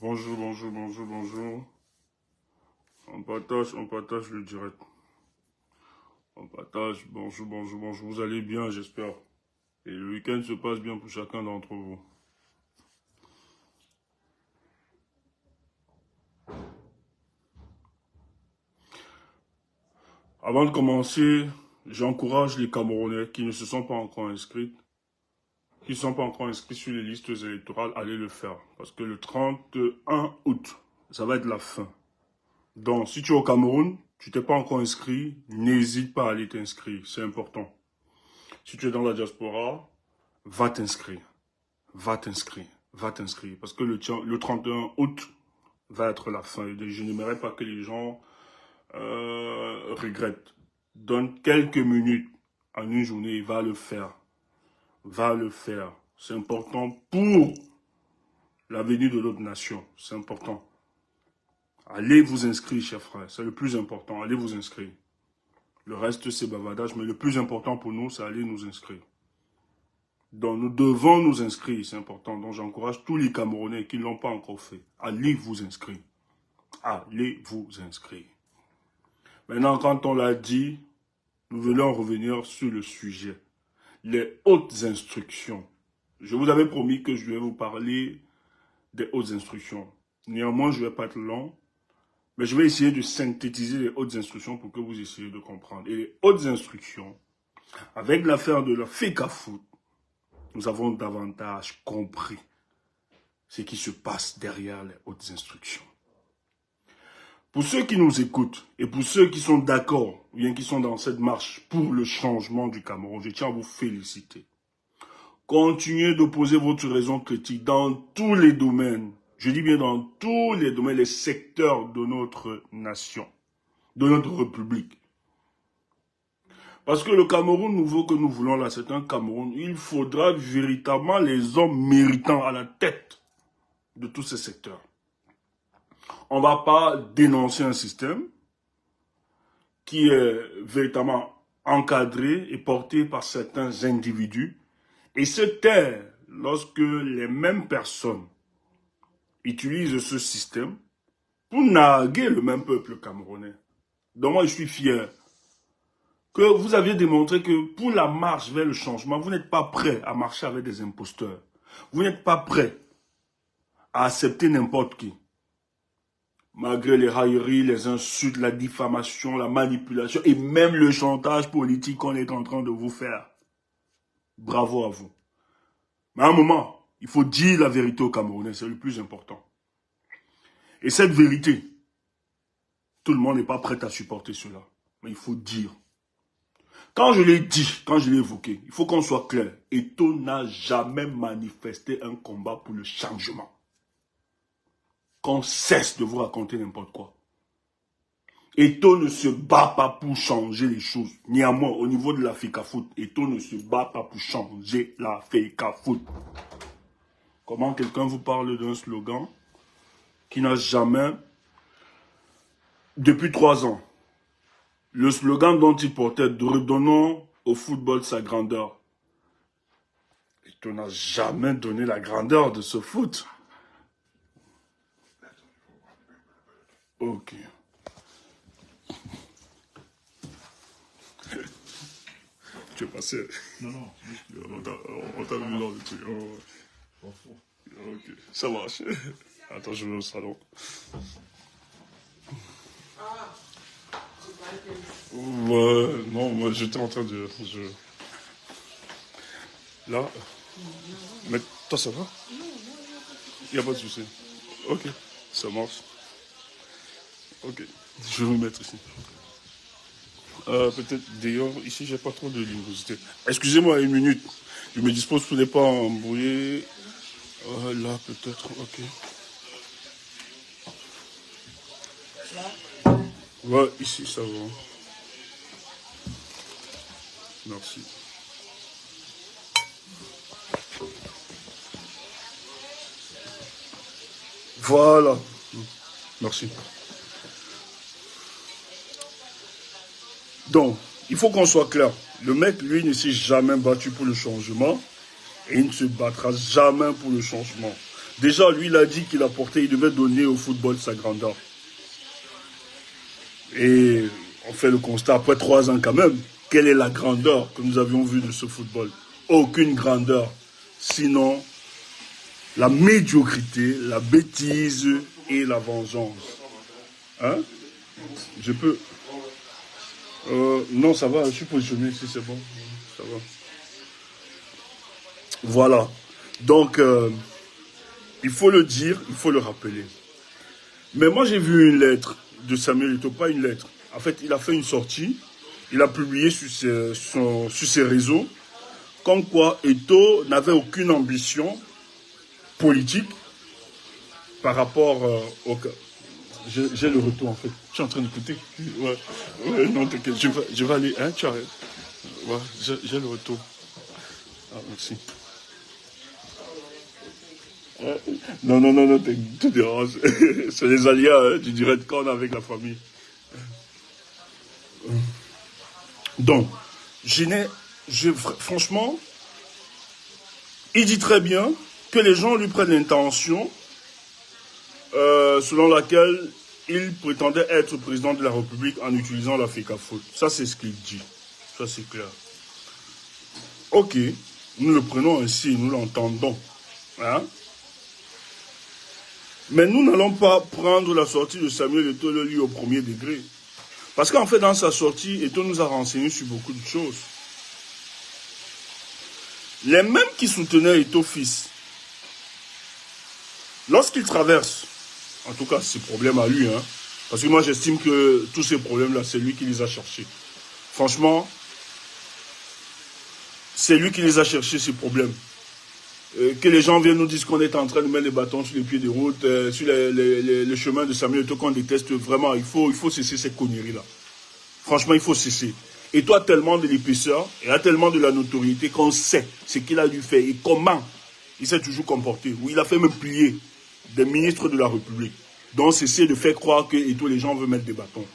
Bonjour, bonjour, bonjour, bonjour. On partage le direct. On partage, bonjour, bonjour, bonjour. Vous allez bien, j'espère. Et le week-end se passe bien pour chacun d'entre vous. Avant de commencer, j'encourage les Camerounais qui ne se sont pas encore inscrits, sur les listes électorales, à aller le faire. Parce que le 31 août, ça va être la fin. Donc, si tu es au Cameroun, tu t'es pas encore inscrit, n'hésite pas à aller t'inscrire, c'est important. Si tu es dans la diaspora, va t'inscrire, va t'inscrire, va t'inscrire. Parce que le 31 août va être la fin. Je n'aimerais pas que les gens regrettent. Donne quelques minutes en une journée, va le faire. Va le faire. C'est important pour l'avenir de notre nation. C'est important. Allez vous inscrire, chers frères. C'est le plus important. Allez vous inscrire. Le reste, c'est bavardage. Mais le plus important pour nous, c'est aller nous inscrire. Donc, nous devons nous inscrire. C'est important. Donc, j'encourage tous les Camerounais qui ne l'ont pas encore fait. Allez vous inscrire. Allez vous inscrire. Maintenant, quand on l'a dit, nous voulons revenir sur le sujet. Les hautes instructions. Je vous avais promis que je vais vous parler des hautes instructions. Néanmoins, je ne vais pas être long. Mais je vais essayer de synthétiser les hautes instructions pour que vous essayiez de comprendre. Et les hautes instructions, avec l'affaire de la FECAFOOT, nous avons davantage compris ce qui se passe derrière les hautes instructions. Pour ceux qui nous écoutent et pour ceux qui sont d'accord, ou bien qui sont dans cette marche pour le changement du Cameroun, je tiens à vous féliciter. Continuez d'opposer votre raison critique dans tous les domaines. Je dis bien dans tous les domaines, les secteurs de notre nation, de notre République. Parce que le Cameroun nouveau que nous voulons là, c'est un Cameroun. Il faudra véritablement les hommes méritants à la tête de tous ces secteurs. On ne va pas dénoncer un système qui est véritablement encadré et porté par certains individus et se taire lorsque les mêmes personnes utilisent ce système pour narguer le même peuple camerounais. Donc moi, je suis fier que vous aviez démontré que pour la marche vers le changement, vous n'êtes pas prêt à marcher avec des imposteurs. Vous n'êtes pas prêt à accepter n'importe qui. Malgré les railleries, les insultes, la diffamation, la manipulation et même le chantage politique qu'on est en train de vous faire. Bravo à vous. Mais à un moment, il faut dire la vérité aux Camerounais, c'est le plus important. Et cette vérité, tout le monde n'est pas prêt à supporter cela. Mais il faut dire. Quand je l'ai dit, quand je l'ai évoqué, il faut qu'on soit clair. Eto'o n'a jamais manifesté un combat pour le changement. Qu'on cesse de vous raconter n'importe quoi. Eto'o ne se bat pas pour changer les choses. Néanmoins, au niveau de la FECAFOOT, Eto'o ne se bat pas pour changer la FECAFOOT. Comment quelqu'un vous parle d'un slogan qui n'a jamais, depuis 3 ans, le slogan dont il portait, de redonnons au football sa grandeur. Eto'o n'a jamais donné la grandeur de ce foot. Ok. Tu es passé. Non. On t'a vu dans le truc. Ok, ça marche. Attends, je vais au salon. Ouais, non, moi j'étais en train de... Là, mais toi ça va? Il n'y a pas de souci. Ok, ça marche. Ok, je vais me mettre ici. Peut-être d'ailleurs, ici j'ai pas trop de luminosité. Excusez-moi une minute. Je me dispose pour ne pas embrouiller. Là peut-être, ok. Ouais, ici ça va. Merci. Voilà. Merci. Donc, il faut qu'on soit clair. Le mec, lui, ne s'est jamais battu pour le changement et il ne se battra jamais pour le changement. Déjà, lui, il a dit qu'il il devait donner au football sa grandeur. Et on fait le constat, après 3 ans quand même, quelle est la grandeur que nous avions vue de ce football? Aucune grandeur. Sinon, la médiocrité, la bêtise et la vengeance. Hein? Je peux... non, ça va, je suis positionné ici, c'est bon. Ça va. Voilà. Donc, il faut le dire, il faut le rappeler. Mais moi, j'ai vu une lettre de Samuel Eto'o, pas une lettre. En fait, il a fait une sortie, il a publié sur ses réseaux, comme quoi Eto'o n'avait aucune ambition politique par rapport au... J'ai le retour, en fait. Je suis en train d'écouter. Ouais. Ouais, non, t'inquiète, je vais aller... Hein, tu arrêtes. Ouais, j'ai le retour. Ah, merci. Non, non, non, non, tu déranges. C'est les aléas du direct qu'on a avec la famille. Donc, franchement, il dit très bien que les gens lui prennent l'intention selon laquelle il prétendait être président de la République en utilisant la FECAFOOT. Ça, c'est ce qu'il dit. Ça, c'est clair. Ok, nous le prenons ainsi, nous l'entendons. Hein? Mais nous n'allons pas prendre la sortie de Samuel Eto'o le lieu au premier degré. Parce qu'en fait, dans sa sortie, Eto'o nous a renseigné sur beaucoup de choses. Les mêmes qui soutenaient Eto'o fils, lorsqu'il traverse, en tout cas, ces problèmes à lui, hein, parce que moi, j'estime que tous ces problèmes-là, c'est lui qui les a cherchés. Franchement, c'est lui qui les a cherchés, ces problèmes. Que les gens viennent nous dire qu'on est en train de mettre les bâtons sur les pieds de route, sur les chemins de Samuel Eto'o qu'on déteste vraiment. Il faut cesser ces conneries-là. Franchement, il faut cesser. Et toi, tellement de l'épaisseur, et a tellement de la notoriété qu'on sait ce qu'il a dû faire et comment il s'est toujours comporté. Où il a fait même plier des ministres de la République. Donc, cesser de faire croire que Eto'o, les gens veulent mettre des bâtons.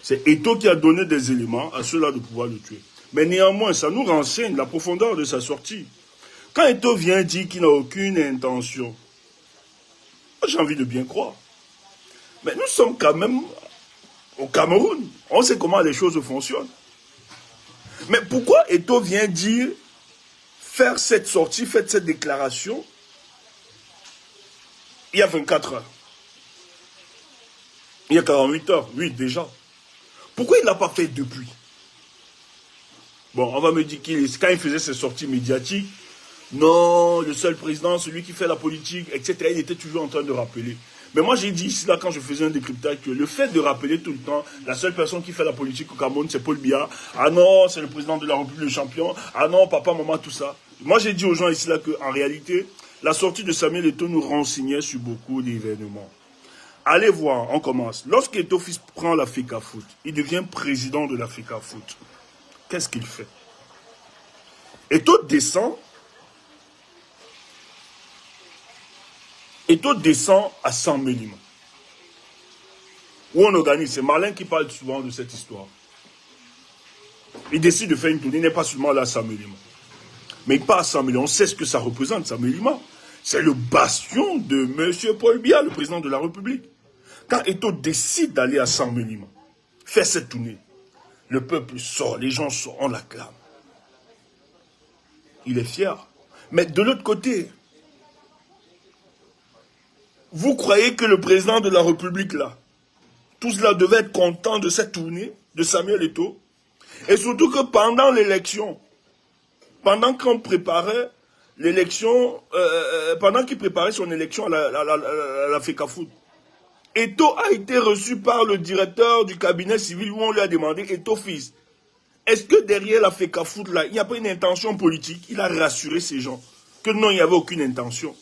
C'est Eto'o qui a donné des éléments à ceux-là de pouvoir le tuer. Mais néanmoins, ça nous renseigne la profondeur de sa sortie. Quand Eto'o vient dire qu'il n'a aucune intention, j'ai envie de bien croire. Mais nous sommes quand même au Cameroun. On sait comment les choses fonctionnent. Mais pourquoi Eto'o vient dire, faire cette sortie, faire cette déclaration, il y a 24 heures? Il y a 48 heures, oui, déjà. Pourquoi il ne l'a pas fait depuis? Bon, on va me dire quand il faisait ses sorties médiatiques, non, le seul président, celui qui fait la politique, etc., il était toujours en train de rappeler. Mais moi, j'ai dit ici, là, quand je faisais un décryptage, que le fait de rappeler tout le temps, la seule personne qui fait la politique au Cameroun, c'est Paul Biya. Ah non, c'est le président de la République, le champion. Ah non, papa, maman, tout ça. Moi, j'ai dit aux gens ici, là, qu'en réalité, la sortie de Samuel Eto'o nous renseignait sur beaucoup d'événements. Allez voir, on commence. Lorsqu'Eto'o fils prend la FECAFOOT, il devient président de la FECAFOOT. Qu'est-ce qu'il fait? Eto'o descend à 100 Mélima, où on organise. C'est Marlin qui parle souvent de cette histoire. Il décide de faire une tournée, il n'est pas seulement là à 100 Mélima. Mais il part à 100 Mélima, on sait ce que ça représente, 100 Mélima. C'est le bastion de M. Paul Biya, le président de la République. Quand Eto'o décide d'aller à 100 Mélima, faire cette tournée, le peuple sort, les gens sortent, on l'acclame. Il est fier. Mais de l'autre côté, vous croyez que le président de la République, là, tout cela devait être content de cette tournée de Samuel Eto'o? Et surtout que pendant l'élection, pendant qu'on préparait l'élection, pendant qu'il préparait son élection à la FECAFOOT, Eto'o a été reçu par le directeur du cabinet civil où on lui a demandé, Eto'o fils, est-ce que derrière la FECAFOOT, là, il n'y a pas une intention politique? Il a rassuré ces gens que non, il n'y avait aucune intention.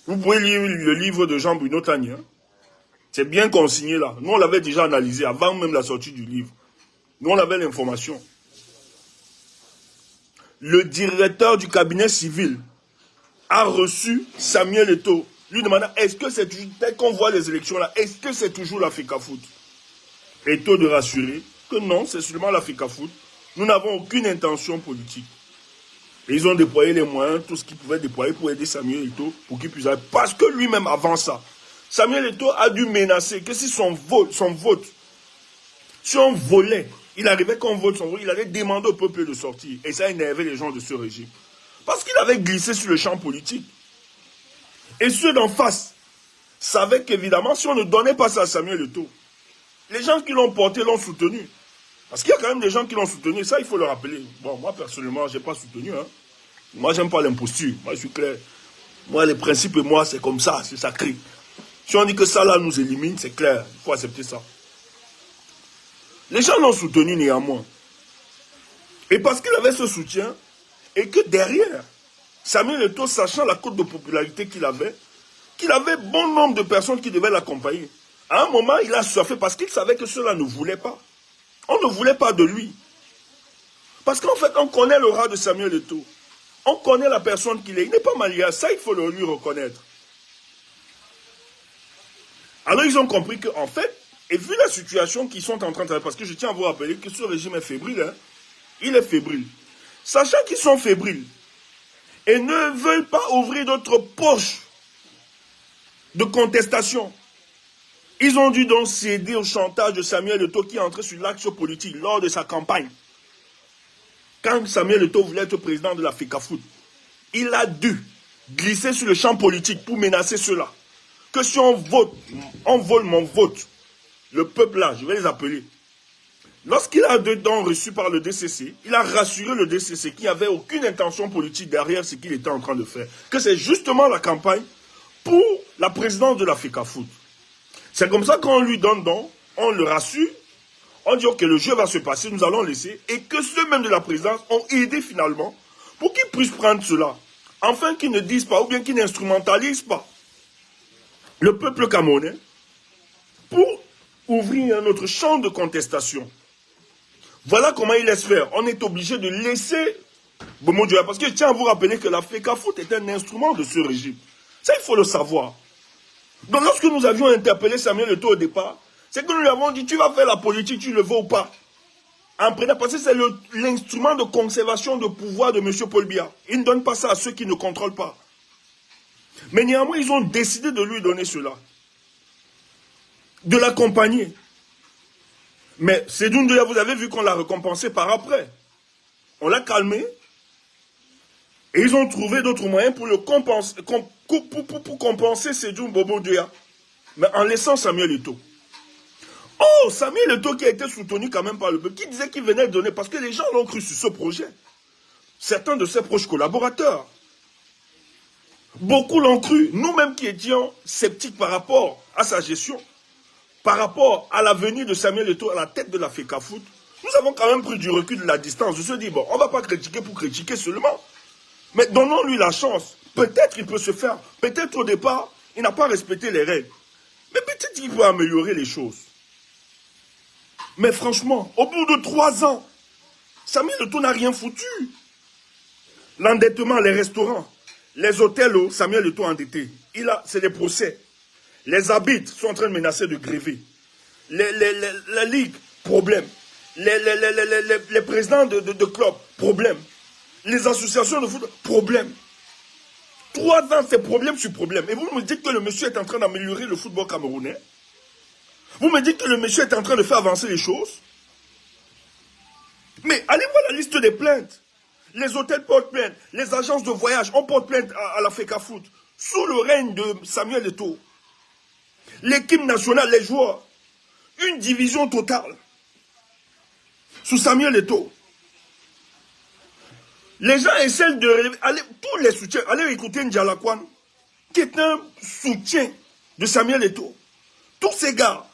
Vous pouvez lire le livre de Jean-Bruno Tagné. Hein? C'est bien consigné là. Nous, on l'avait déjà analysé avant même la sortie du livre. Nous, on avait l'information. Le directeur du cabinet civil a reçu Samuel Eto'o, lui demandant, est-ce que c'est toujours, dès qu'on voit les élections là, est-ce que c'est toujours la FECAFOOT? Eto'o de rassurer que non, c'est seulement la FECAFOOT. Nous n'avons aucune intention politique. Et ils ont déployé les moyens, tout ce qu'ils pouvaient déployer pour aider Samuel Eto'o, pour qu'il puisse aller. Parce que lui-même, avant ça, Samuel Eto'o a dû menacer que si son vote, si on volait, il arrivait qu'on vote son vote, il allait demander au peuple de sortir. Et ça énervait les gens de ce régime. Parce qu'il avait glissé sur le champ politique. Et ceux d'en face savaient qu'évidemment, si on ne donnait pas ça à Samuel Eto'o, les gens qui l'ont porté l'ont soutenu. Parce qu'il y a quand même des gens qui l'ont soutenu, ça il faut le rappeler. Bon, moi personnellement, je n'ai pas soutenu. Hein. Moi, j'aime pas l'imposture. Moi, je suis clair. Moi, les principes, moi, c'est comme ça, c'est sacré. Si on dit que ça, là, nous élimine, c'est clair. Il faut accepter ça. Les gens l'ont soutenu néanmoins. Et parce qu'il avait ce soutien, et que derrière, Samuel Eto'o, sachant la cote de popularité qu'il avait bon nombre de personnes qui devaient l'accompagner. À un moment, il a surfé parce qu'il savait que cela ne voulait pas. On ne voulait pas de lui. Parce qu'en fait, on connaît l'aura de Samuel Eto'o. On connaît la personne qu'il est. Il n'est pas malien. Ça, il faut le lui reconnaître. Alors, ils ont compris qu'en fait, et vu la situation qu'ils sont en train de faire, parce que je tiens à vous rappeler que ce régime est fébrile, hein, il est fébrile. Sachant qu'ils sont fébriles et ne veulent pas ouvrir d'autres poches de contestation, ils ont dû donc céder au chantage de Samuel Eto'o qui est entré sur l'axe politique lors de sa campagne. Quand Samuel Eto'o voulait être président de la FECAFOOT, il a dû glisser sur le champ politique pour menacer ceux-là. Que si on vote, on vole mon vote, le peuple là, je vais les appeler. Lorsqu'il a dedans reçu par le DCC, il a rassuré le DCC qu'il n'y avait aucune intention politique derrière ce qu'il était en train de faire. Que c'est justement la campagne pour la présidence de la FECAFOOT. C'est comme ça qu'on lui donne donc, on le rassure, on dit ok, le jeu va se passer, nous allons laisser, et que ceux même de la présidence ont aidé finalement pour qu'ils puissent prendre cela, afin qu'ils ne disent pas ou bien qu'ils n'instrumentalisent pas le peuple camerounais pour ouvrir un autre champ de contestation. Voilà comment il laisse faire. On est obligé de laisser Bomo Dioula, parce que je tiens à vous rappeler que la FECAFOOT est un instrument de ce régime. Ça, il faut le savoir. Donc lorsque nous avions interpellé Samuel Eto'o au départ, c'est que nous lui avons dit, tu vas faire la politique, tu le veux ou pas. En prenant, parce que c'est l'instrument de conservation de pouvoir de M. Paul Biya. Il ne donne pas ça à ceux qui ne contrôlent pas. Mais néanmoins, ils ont décidé de lui donner cela. De l'accompagner. Mais Seydou Ndoya, vous avez vu qu'on l'a récompensé par après. On l'a calmé. Et ils ont trouvé d'autres moyens pour le compenser, pour compenser Seydou Bobo Ndoya. Mais en laissant Samuel Eto'o. Oh, Samuel Eto'o qui a été soutenu quand même par le peuple, qui disait qu'il venait donner, parce que les gens l'ont cru sur ce projet. Certains de ses proches collaborateurs. Beaucoup l'ont cru. Nous-mêmes qui étions sceptiques par rapport à sa gestion, par rapport à la venue de Samuel Eto'o à la tête de la FECAFOOT, nous avons quand même pris du recul de la distance. Je me suis dit, bon, on ne va pas critiquer pour critiquer seulement. Mais donnons-lui la chance. Peut-être il peut se faire. Peut-être au départ, il n'a pas respecté les règles. Mais peut-être qu'il peut améliorer les choses. Mais franchement, au bout de 3 ans, Samuel Eto'o n'a rien foutu. L'endettement, les restaurants, les hôtels, Samuel Eto'o endetté. C'est des procès. Les arbitres sont en train de menacer de gréver. La ligue, problème. Les présidents de clubs, problème. Les associations de foot, problème. 3 ans, c'est problème sur problème. Et vous me dites que le monsieur est en train d'améliorer le football camerounais. Vous me dites que le monsieur est en train de faire avancer les choses. Mais allez voir la liste des plaintes. Les hôtels portent plainte. Les agences de voyage, on porte plainte à la FECAFOOT. Sous le règne de Samuel Eto'o. L'équipe nationale, les joueurs. Une division totale. Sous Samuel Eto'o. Les gens essaient de relever. Tous les soutiens. Allez écouter Ndjalakwan, qui est un soutien de Samuel Eto'o. Tous ces gars.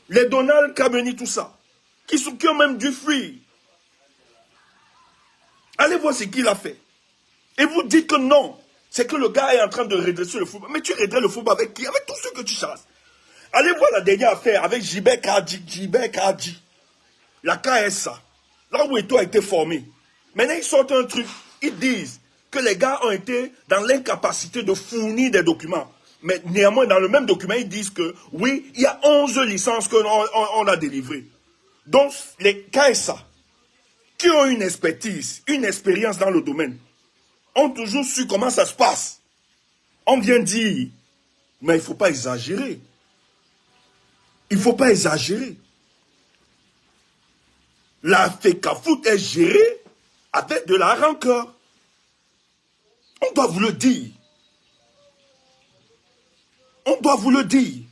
Les Donald Kameni, tout ça. Qui ont même dû fuir. Allez voir ce qu'il a fait. Et vous dites que non. C'est que le gars est en train de redresser le football. Mais tu redresses le football avec qui? Avec tous ceux que tu chasses. Allez voir la dernière affaire avec Jibek Kadi. La KSA. Là où Eto'o a été formé. Maintenant, ils sortent un truc. Ils disent que les gars ont été dans l'incapacité de fournir des documents. Mais néanmoins, dans le même document, ils disent que oui, il y a 11 licences qu'on a délivrées. Donc, les KSA, qui ont une expertise, une expérience dans le domaine, ont toujours su comment ça se passe. On vient dire, mais il ne faut pas exagérer. Il ne faut pas exagérer. La FECAFOOT est gérée avec de la rancœur. On doit vous le dire. On doit vous le dire.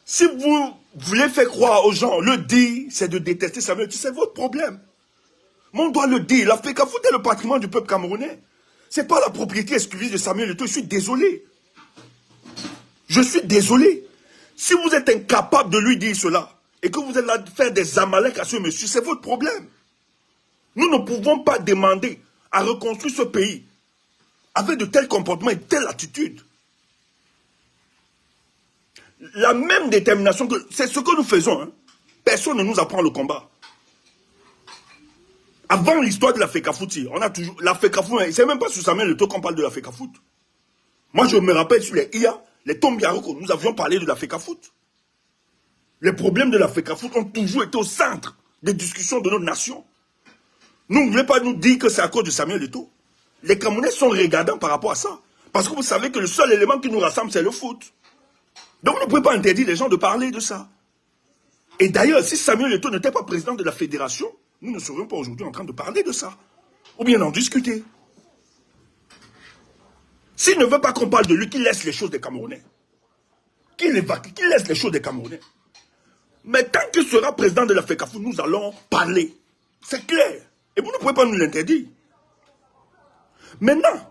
Si vous voulez faire croire aux gens, le dire, c'est de détester Samuel Eto'o, c'est votre problème. Mais on doit le dire. La FECAFOOT est le patrimoine du peuple camerounais. Ce n'est pas la propriété exclusive de Samuel Eto'o. Je suis désolé. Je suis désolé. Si vous êtes incapable de lui dire cela, et que vous êtes là de faire des amaleks à ce monsieur, c'est votre problème. Nous ne pouvons pas demander à reconstruire ce pays avec de tels comportements et de telles attitudes. La même détermination, c'est ce que nous faisons. Hein. Personne ne nous apprend le combat. Avant l'histoire de la FECAFOOT, on a toujours... La FECAFOOT, c'est même pas sur Samuel Eto'o qu'on parle de la FECAFOOT. Moi, je me rappelle sur les IA, les Tombiaroko, nous avions parlé de la FECAFOOT. Les problèmes de la FECAFOOT ont toujours été au centre des discussions de notre nation. Nous ne voulons pas nous dire que c'est à cause de Samuel Eto'o. Les Camerounais sont regardants par rapport à ça. Parce que vous savez que le seul élément qui nous rassemble, c'est le foot. Donc vous ne pouvez pas interdire les gens de parler de ça. Et d'ailleurs, si Samuel Eto'o n'était pas président de la fédération, nous ne serions pas aujourd'hui en train de parler de ça. Ou bien d'en discuter. S'il ne veut pas qu'on parle de lui, qu'il laisse les choses des Camerounais. Qu'il évacue, qu'il laisse les choses des Camerounais. Mais tant qu'il sera président de la FECAFOOT, nous allons parler. C'est clair. Et vous ne pouvez pas nous l'interdire. Maintenant,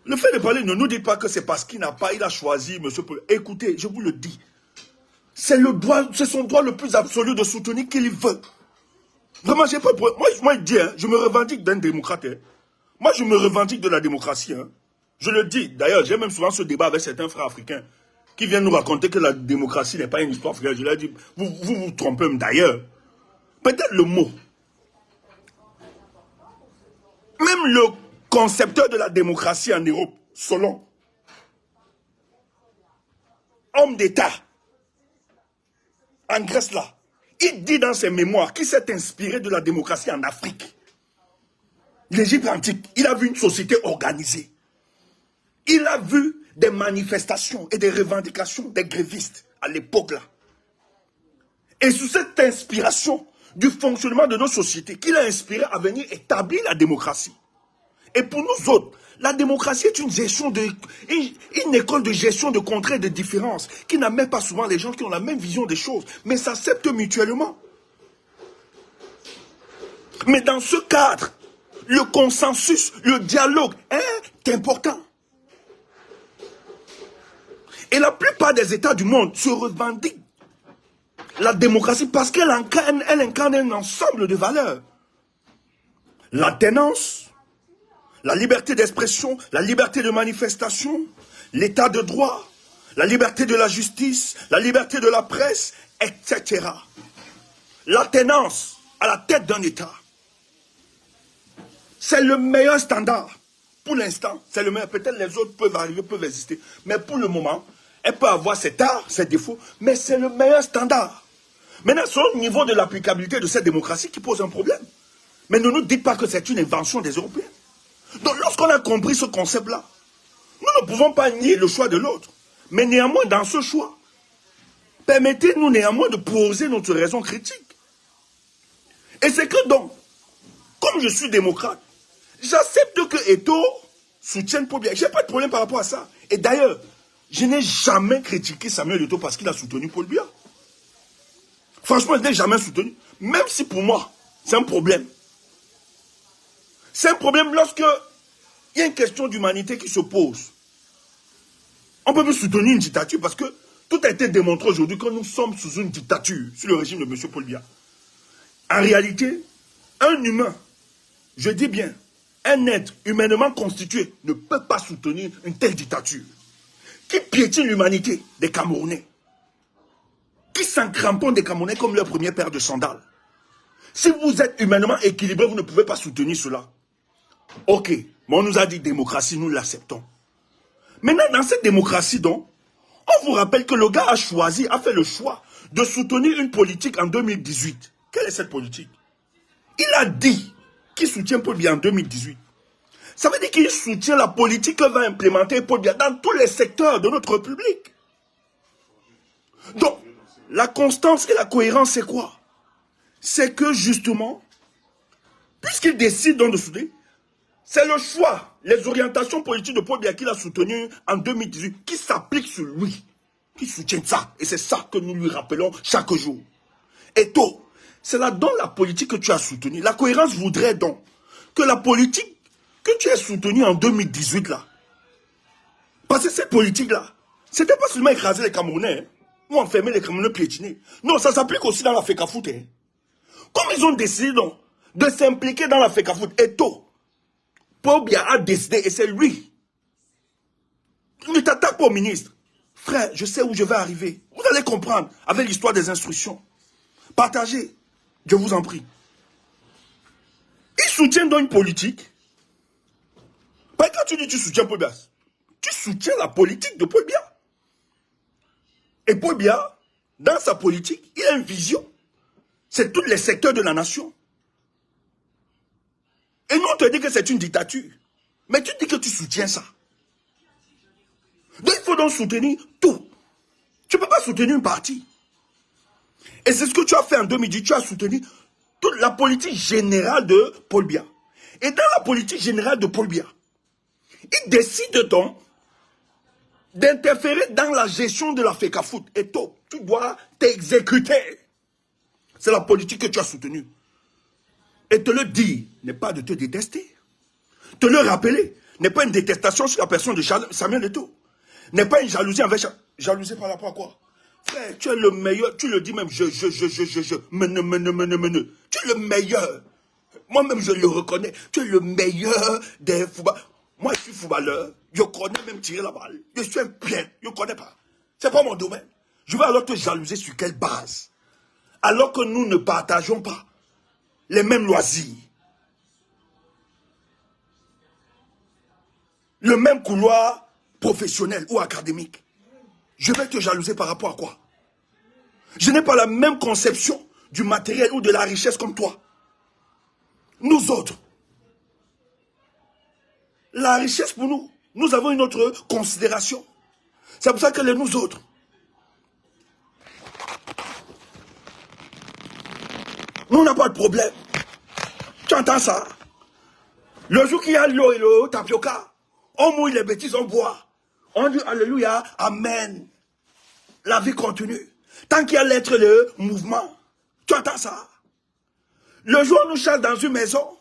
le fait de parler, ne nous dites pas que c'est parce qu'il n'a pas, il a choisi, monsieur Paul. Écoutez, je vous le dis. C'est son droit le plus absolu de soutenir qu'il veut. Vraiment, j'ai pas de problème. Moi, je dis, hein, je me revendique d'un démocrate. Hein. Moi, je me revendique de la démocratie. Hein. Je le dis. D'ailleurs, j'ai même souvent ce débat avec certains frères africains qui viennent nous raconter que la démocratie n'est pas une histoire africaine. Je leur dis, vous trompez d'ailleurs. Peut-être le mot. Même le concepteur de la démocratie en Europe, Solon, homme d'État, en Grèce là, il dit dans ses mémoires qu'il s'est inspiré de la démocratie en Afrique. L'Égypte antique, il a vu une société organisée. Il a vu des manifestations et des revendications des grévistes à l'époque là. Et sous cette inspiration du fonctionnement de nos sociétés, qu'il a inspiré à venir établir la démocratie. Et pour nous autres, la démocratie est une école de gestion de contrats et de différences qui n'amène pas souvent les gens qui ont la même vision des choses, mais s'acceptent mutuellement. Mais dans ce cadre, le consensus, le dialogue est important. Et la plupart des États du monde se revendiquent la démocratie parce qu'elle incarne un ensemble de valeurs. L'alternance, la liberté d'expression, la liberté de manifestation, l'état de droit, la liberté de la justice, la liberté de la presse, etc. L'alternance à la tête d'un État, c'est le meilleur standard. Pour l'instant, c'est le meilleur. Peut-être les autres peuvent arriver, peuvent exister. Mais pour le moment, elle peut avoir ses arts, ses défauts, mais c'est le meilleur standard. Maintenant, c'est au niveau de l'applicabilité de cette démocratie qui pose un problème. Mais ne nous dites pas que c'est une invention des Européens. Donc, lorsqu'on a compris ce concept-là, nous ne pouvons pas nier le choix de l'autre. Mais néanmoins, dans ce choix, permettez-nous néanmoins de poser notre raison critique. Et c'est que donc, comme je suis démocrate, j'accepte que Eto'o soutienne Paul Biya. Je n'ai pas de problème par rapport à ça. Et d'ailleurs, je n'ai jamais critiqué Samuel Eto'o parce qu'il a soutenu Paul Biya. Franchement, je n'ai jamais soutenu. Même si pour moi, c'est un problème. C'est un problème lorsque il y a une question d'humanité qui se pose. On peut plus soutenir une dictature parce que tout a été démontré aujourd'hui que nous sommes sous une dictature, sous le régime de M. Paul Biya. En réalité, un humain, je dis bien, un être humainement constitué ne peut pas soutenir une telle dictature qui piétine l'humanité des Camerounais, qui s'encramponnent des Camerounais comme leur premier paire de sandales. Si vous êtes humainement équilibré, vous ne pouvez pas soutenir cela. Ok, mais on nous a dit démocratie, nous l'acceptons. Maintenant, dans cette démocratie, donc, on vous rappelle que le gars a choisi, a fait le choix de soutenir une politique en 2018. Quelle est cette politique? Il a dit qu'il soutient Paul Biya en 2018. Ça veut dire qu'il soutient la politique que va implémenter Paul Biya dans tous les secteurs de notre République. Donc, la constance et la cohérence, c'est quoi? C'est que justement, puisqu'il décide donc de soutenir, c'est le choix, les orientations politiques de Paul Biya qu'il a soutenues en 2018 qui s'appliquent sur lui, qui soutient ça. Et c'est ça que nous lui rappelons chaque jour. Et tôt, c'est là dans la politique que tu as soutenue. La cohérence voudrait donc que la politique que tu as soutenue en 2018 là, parce que cette politique-là, c'était pas seulement écraser les Camerounais, hein, ou enfermer les Camerounais piétinés. Non, ça s'applique aussi dans la FECAFOOT. Hein. Comme ils ont décidé donc, de s'impliquer dans la FECAFOOT, et tôt, Paul Biya a décidé, et c'est lui. Ne t'attaque pas au ministre. Frère, je sais où je vais arriver. Vous allez comprendre avec l'histoire des instructions. Partagez, je vous en prie. Ils soutiennent donc une politique. Parce que quand tu dis que tu soutiens Paul Biya, tu soutiens la politique de Paul Biya. Et Paul Biya, dans sa politique, il a une vision. C'est tous les secteurs de la nation. Et nous, on te dit que c'est une dictature. Mais tu dis que tu soutiens ça. Donc, il faut donc soutenir tout. Tu ne peux pas soutenir une partie. Et c'est ce que tu as fait en 2010. Tu as soutenu toute la politique générale de Paul Biya. Et dans la politique générale de Paul Biya, il décide donc d'interférer dans la gestion de la FECAFOOT. Et toi, tu dois t'exécuter. C'est la politique que tu as soutenue. Et te le dire n'est pas de te détester. Te le rappeler n'est pas une détestation sur la personne de Samuel Eto'o. N'est pas une jalousie envers jalousie par rapport à quoi? Frère, tu es le meilleur. Tu le dis même, tu es le meilleur. Moi-même, je le reconnais. Tu es le meilleur des footballeurs. Moi, je suis footballeur. Je connais même tirer la balle. Je suis un pied. Je ne connais pas. Ce n'est pas mon domaine. Je vais alors te jalouser sur quelle base? Alors que nous ne partageons pas les mêmes loisirs. Le même couloir professionnel ou académique. Je vais te jalouser par rapport à quoi? Je n'ai pas la même conception du matériel ou de la richesse comme toi. Nous autres, la richesse pour nous, nous avons une autre considération. C'est pour ça que nous autres, nous n'avons pas de problème. Tu entends ça? Le jour qu'il y a l'eau et le tapioca, on mouille les bêtises, on boit. On dit Alléluia, Amen. La vie continue. Tant qu'il y a l'être, le mouvement. Tu entends ça? Le jour où nous chassons dans une maison,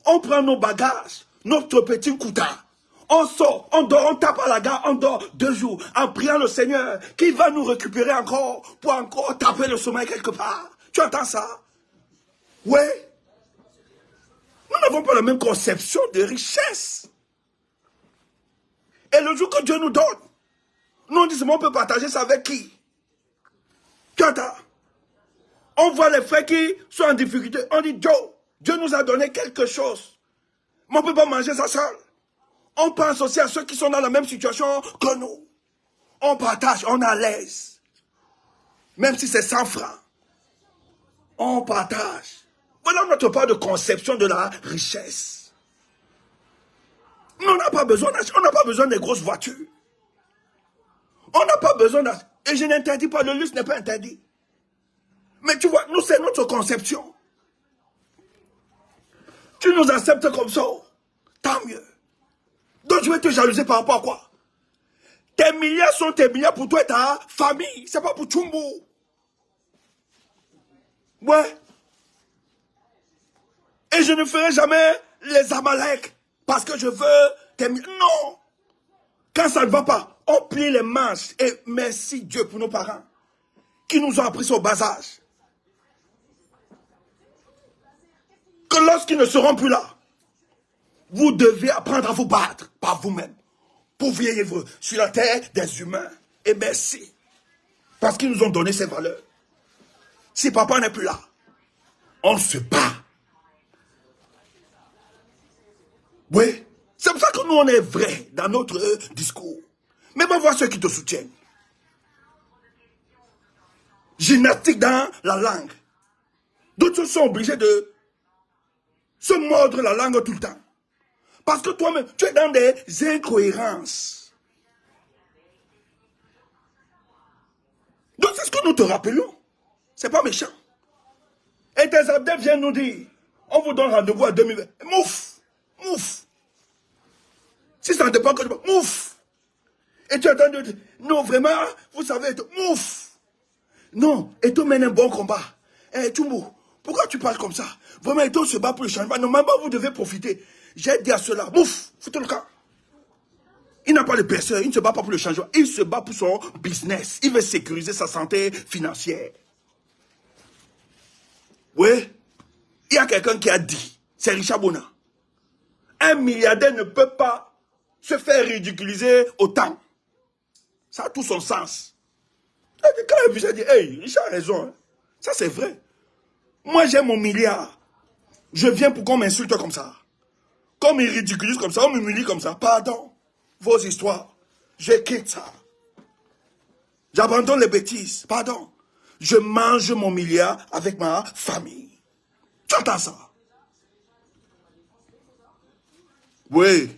on prend nos bagages, notre petit couta. On sort, on dort, on tape à la gare, on dort 2 jours en priant le Seigneur qui va nous récupérer encore pour encore taper le sommeil quelque part. Tu entends ça? Oui. Nous n'avons pas la même conception de richesse. Et le jour que Dieu nous donne, nous on dit, on peut partager ça avec qui? Tu entends? On voit les frères qui sont en difficulté. On dit, Dieu nous a donné quelque chose. Mais on ne peut pas manger ça seul. On pense aussi à ceux qui sont dans la même situation que nous. On partage, on est à l'aise. Même si c'est 100 francs. On partage. Voilà notre part de conception de la richesse. Mais on n'a pas besoin des grosses voitures. On n'a pas besoin d'acheter. Et je n'interdis pas, le luxe n'est pas interdit. Mais tu vois, nous, c'est notre conception. Tu nous acceptes comme ça, tant mieux. Donc je vais te jalouser par rapport à quoi? Tes milliards sont tes milliards pour toi et ta famille. C'est pas pour Tchumbu. Ouais. Et je ne ferai jamais les Amalek parce que je veux tes milliards. Non. Quand ça ne va pas, on plie les manches. Et merci Dieu pour nos parents qui nous ont appris ça au bas âge. Que lorsqu'ils ne seront plus là, vous devez apprendre à vous battre par vous-même pour vivre sur la terre des humains. Et merci. Parce qu'ils nous ont donné ces valeurs. Si papa n'est plus là, on se bat. Oui. C'est pour ça que nous, on est vrais dans notre discours. Mais va voir ceux qui te soutiennent. gymnastique dans la langue. D'autres sont obligés de se mordre la langue tout le temps. Parce que toi-même, tu es dans des incohérences. Donc c'est ce que nous te rappelons. C'est pas méchant. Et tes adeptes viennent nous dire, on vous donne rendez-vous à 2020. Mouf! Mouf! Si ça ne dépend que de moi, mouf! Et tu attends de dire, non vraiment, vous savez, mouf! Non, et tu mènes un bon combat. Eh, Tchumbo, pourquoi tu parles comme ça? Vraiment, et se bat pour le changement. Normalement, vous devez profiter. J'ai dit à cela, mouf, foutez le camp. Il n'a pas de personne, il ne se bat pas pour le changement. Il se bat pour son business. Il veut sécuriser sa santé financière. Oui, il y a quelqu'un qui a dit, c'est Richard Bona. Un milliardaire ne peut pas se faire ridiculiser autant. Ça a tout son sens. Quand il a vu ça, il dit, hey, Richard a raison. Hein. Ça, c'est vrai. Moi, j'ai mon milliard. Je viens pour qu'on m'insulte comme ça. Qu'on me ridiculise comme ça, on m'humilie comme ça. Pardon. Vos histoires. Je quitte ça. J'abandonne les bêtises. Pardon. Je mange mon milliard avec ma famille. Tu entends ça? Oui.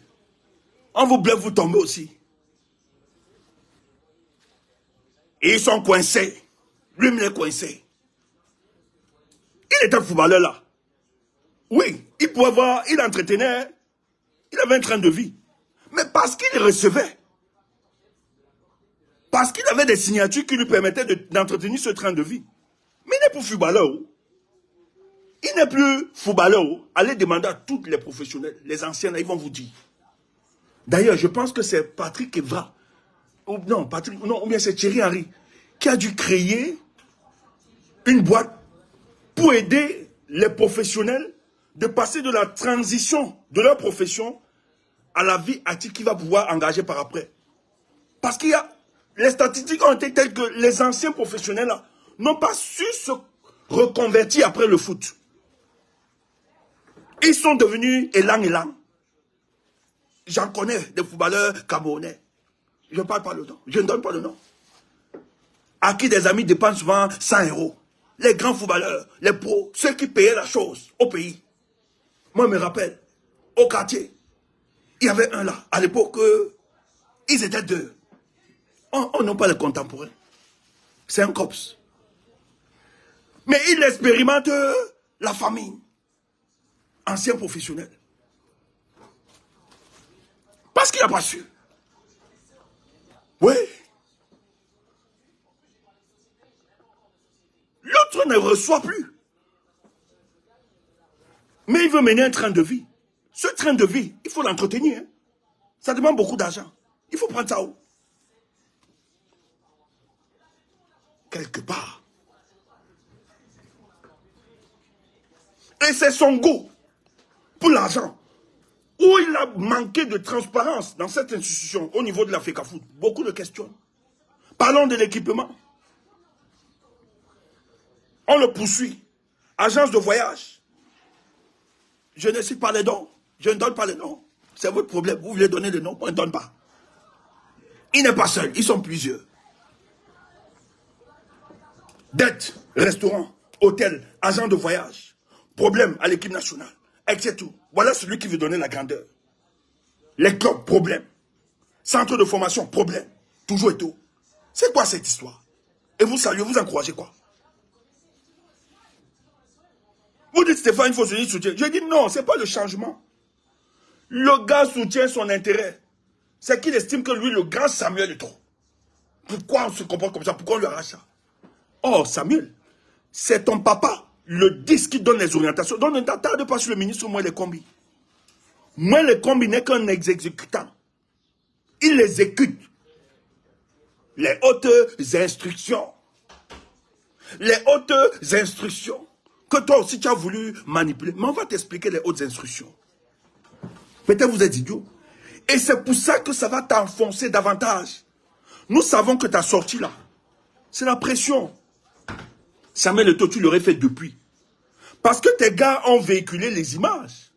On vous bluffe, vous tombez aussi. Et ils sont coincés. Lui-même est coincé. Il était footballeur là. Oui, il pouvait avoir, il entretenait, il avait un train de vie. Mais parce qu'il recevait, parce qu'il avait des signatures qui lui permettaient d'entretenir ce train de vie. Mais il n'est plus footballeur. Il n'est plus footballeur. Allez demander à tous les professionnels, les anciens, ils vont vous dire. D'ailleurs, je pense que c'est Patrick Evra, ou bien c'est Thierry Henry, qui a dû créer une boîte pour aider les professionnels de passer de la transition de leur profession à la vie active qu'il va pouvoir engager par après. Parce qu'il y a, les statistiques ont été telles que les anciens professionnels n'ont pas su se reconvertir après le foot. Ils sont devenus élan. J'en connais des footballeurs camerounais. Je ne parle pas le nom. Je ne donne pas le nom. À qui des amis dépensent souvent 100 €. Les grands footballeurs, les pros, ceux qui payaient la chose au pays. Moi, je me rappelle, au quartier, il y avait un là. À l'époque, ils étaient deux. On n'a pas les contemporains. C'est un cops. Mais il expérimente la famille. Ancien professionnel. Parce qu'il n'a pas su. Oui. L'autre ne reçoit plus. Mais il veut mener un train de vie. Ce train de vie, il faut l'entretenir. Hein. Ça demande beaucoup d'argent. Il faut prendre ça où? Quelque part. Et c'est son goût pour l'argent. Où il a manqué de transparence dans cette institution au niveau de la FECAFOOT. Beaucoup de questions. Parlons de l'équipement. On le poursuit. Agence de voyage. Je ne cite pas les noms. Je ne donne pas les noms. C'est votre problème. Vous voulez donner les noms, on ne donne pas. Il n'est pas seul. Ils sont plusieurs. Dette, restaurant, hôtel, agent de voyage. Problème à l'équipe nationale. Etc. Voilà celui qui veut donner la grandeur. Les clubs, problème. Centre de formation, problème. Toujours et tout. C'est quoi cette histoire? Et vous saluez, vous encouragez quoi? Vous dites Stéphane, il faut se soutien. Je dis non, ce n'est pas le changement. Le gars soutient son intérêt. C'est qu'il estime que lui, le grand Samuel est trop. Pourquoi on se comporte comme ça? Pourquoi on lui arrache ça? Oh, Samuel, c'est ton papa, le 10 qui donne les orientations. Donc ne t'attarde pas sur le ministre, moi les combis. Moi les combis n'est qu'un exécutant. Il les exécute. Les hautes instructions. Les hautes instructions. Que toi aussi tu as voulu manipuler. Mais on va t'expliquer les hautes instructions. Peut-être vous êtes idiot. Et c'est pour ça que ça va t'enfoncer davantage. Nous savons que ta sortie là, c'est la pression. Samuel Eto'o, tu l'aurais fait depuis. Parce que tes gars ont véhiculé les images.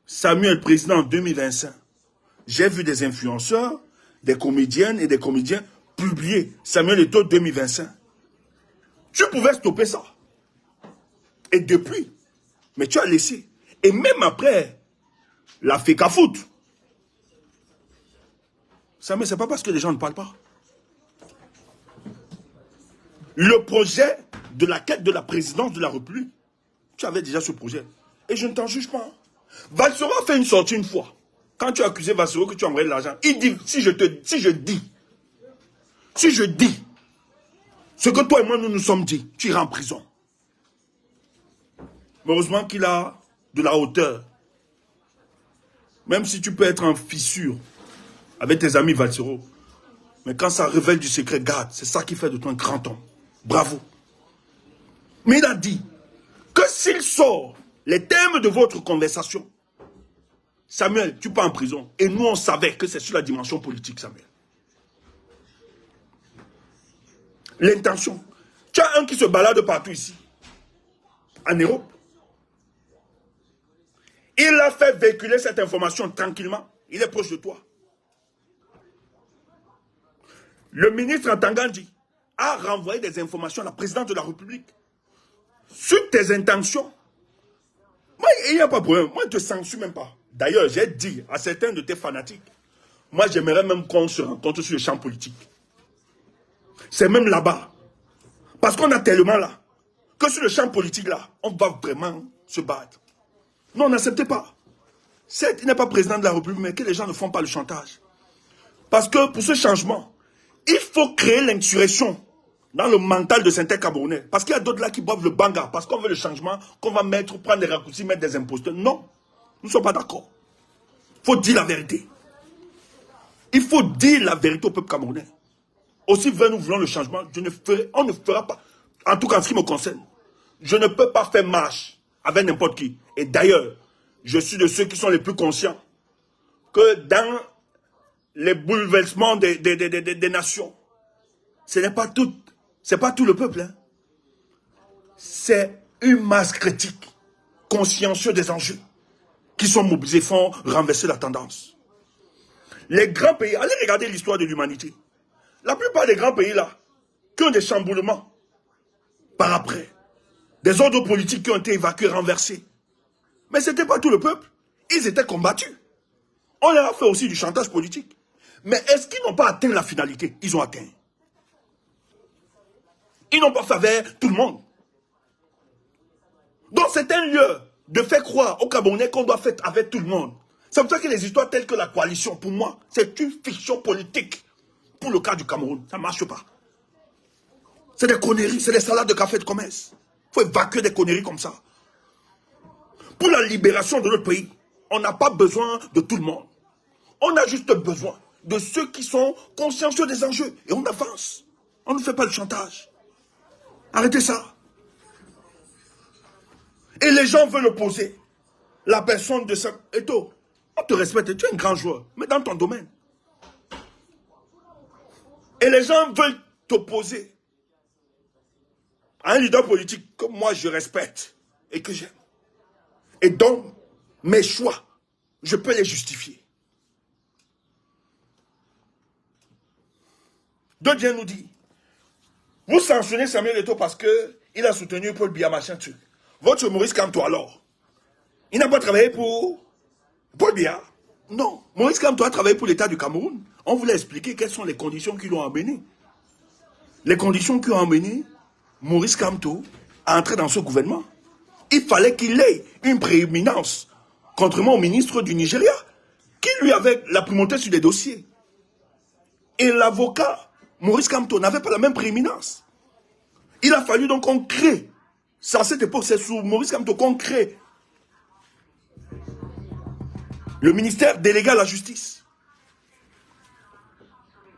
Samuel, président en 2025. J'ai vu des influenceurs, des comédiennes et des comédiens publier Samuel Eto'o 2025. Tu pouvais stopper ça. Et depuis, mais tu as laissé. Et même après, la FECAFOOT. Ça, mais c'est pas parce que les gens ne parlent pas. Le projet de la quête de la présidence de la République, tu avais déjà ce projet. Et je ne t'en juge pas. Valsero a fait une sortie une fois. Quand tu as accusé Valsero que tu aimerais de l'argent, il dit, si je dis ce que toi et moi nous nous sommes dit, tu iras en prison. Mais heureusement qu'il a de la hauteur. Même si tu peux être en fissure avec tes amis Valsero, mais quand ça révèle du secret, garde. C'est ça qui fait de toi un grand homme. Bravo. Mais il a dit que s'il sort les thèmes de votre conversation, Samuel, tu pars en prison. Et nous, on savait que c'est sur la dimension politique, Samuel. L'intention. Tu as un qui se balade partout ici, en Europe. Il a fait véhiculer cette information tranquillement. Il est proche de toi. Le ministre Ntangandji a renvoyé des informations à la présidente de la République sur tes intentions. Moi, il n'y a pas de problème. Moi, je ne te censure même pas. D'ailleurs, j'ai dit à certains de tes fanatiques, moi, j'aimerais même qu'on se rencontre sur le champ politique. C'est même là-bas. Parce qu'on a tellement là, que sur le champ politique là, on va vraiment se battre. Non, n'acceptez pas. Certes, il n'est pas président de la République, mais que les gens ne font pas le chantage. Parce que pour ce changement, il faut créer l'insurrection dans le mental de certains Camerounais. Parce qu'il y a d'autres là qui boivent le banga, parce qu'on veut le changement, qu'on va mettre, prendre des raccourcis, mettre des imposteurs. Non, nous ne sommes pas d'accord. Il faut dire la vérité. Il faut dire la vérité au peuple camerounais. Aussi nous voulons le changement, on ne fera pas, en tout cas en ce qui me concerne, je ne peux pas faire marche avec n'importe qui. Et d'ailleurs, je suis de ceux qui sont les plus conscients que dans les bouleversements des nations, ce n'est pas tout, c'est pas tout le peuple. Hein. C'est une masse critique, consciencieux des enjeux, qui sont mobilisés, font renverser la tendance. Les grands pays, allez regarder l'histoire de l'humanité. La plupart des grands pays là, qui ont des chamboulements par après, des ordres politiques qui ont été évacués, renversés. Mais ce n'était pas tout le peuple. Ils étaient combattus. On leur a fait aussi du chantage politique. Mais est-ce qu'ils n'ont pas atteint la finalité? Ils ont atteint. Ils n'ont pas fait avec tout le monde. Donc c'est un lieu de faire croire aux Camerounais qu'on doit faire avec tout le monde. C'est pour ça que les histoires telles que la coalition, pour moi, c'est une fiction politique. Pour le cas du Cameroun, ça ne marche pas. C'est des conneries, c'est des salades de café de commerce. Il faut évacuer des conneries comme ça. Pour la libération de notre pays, on n'a pas besoin de tout le monde. On a juste besoin de ceux qui sont consciencieux des enjeux. Et on avance. On ne fait pas le chantage. Arrêtez ça. Et les gens veulent opposer la personne de ça. Eto, on te respecte, tu es un grand joueur, mais dans ton domaine. Et les gens veulent t'opposer à un leader politique que moi je respecte et que j'aime. Et donc, mes choix, je peux les justifier. D'autres viennent nous dire, vous sanctionnez Samuel Eto'o parce qu'il a soutenu Paul Biya, machin truc. Votre Maurice Kamto alors, il n'a pas travaillé pour Paul Biya. Non, Maurice Kamto a travaillé pour l'État du Cameroun. On voulait expliquer quelles sont les conditions qui l'ont amené. Les conditions qui ont amené Maurice Kamto à entrer dans ce gouvernement. Il fallait qu'il ait une prééminence, contrairement au ministre du Nigeria, qui lui avait la primauté sur les dossiers. Et l'avocat Maurice Kamto n'avait pas la même prééminence. Il a fallu donc qu'on crée, c'est à cette époque, c'est sous Maurice Kamto qu'on crée le ministère délégué à la justice.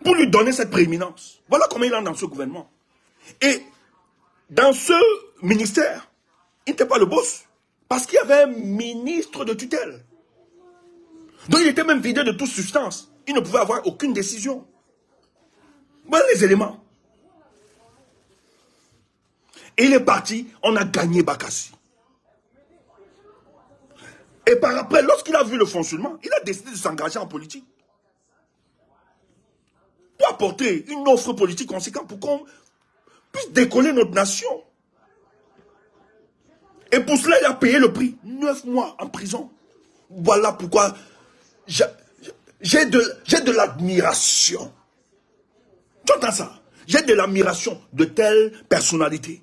Pour lui donner cette prééminence. Voilà comment il entre dans ce gouvernement. Et dans ce ministère, il n'était pas le boss. Parce qu'il y avait un ministre de tutelle. Donc il était même vidé de toute substance. Il ne pouvait avoir aucune décision. Voilà les éléments. Et il est parti, on a gagné Bakassi. Et par après, lorsqu'il a vu le fonctionnement, il a décidé de s'engager en politique. Pour apporter une offre politique conséquente, pour qu'on puisse décoller notre nation. Et pour cela, il a payé le prix. 9 mois en prison. Voilà pourquoi j'ai de l'admiration. Tu entends ça? J'ai de l'admiration de telles personnalités.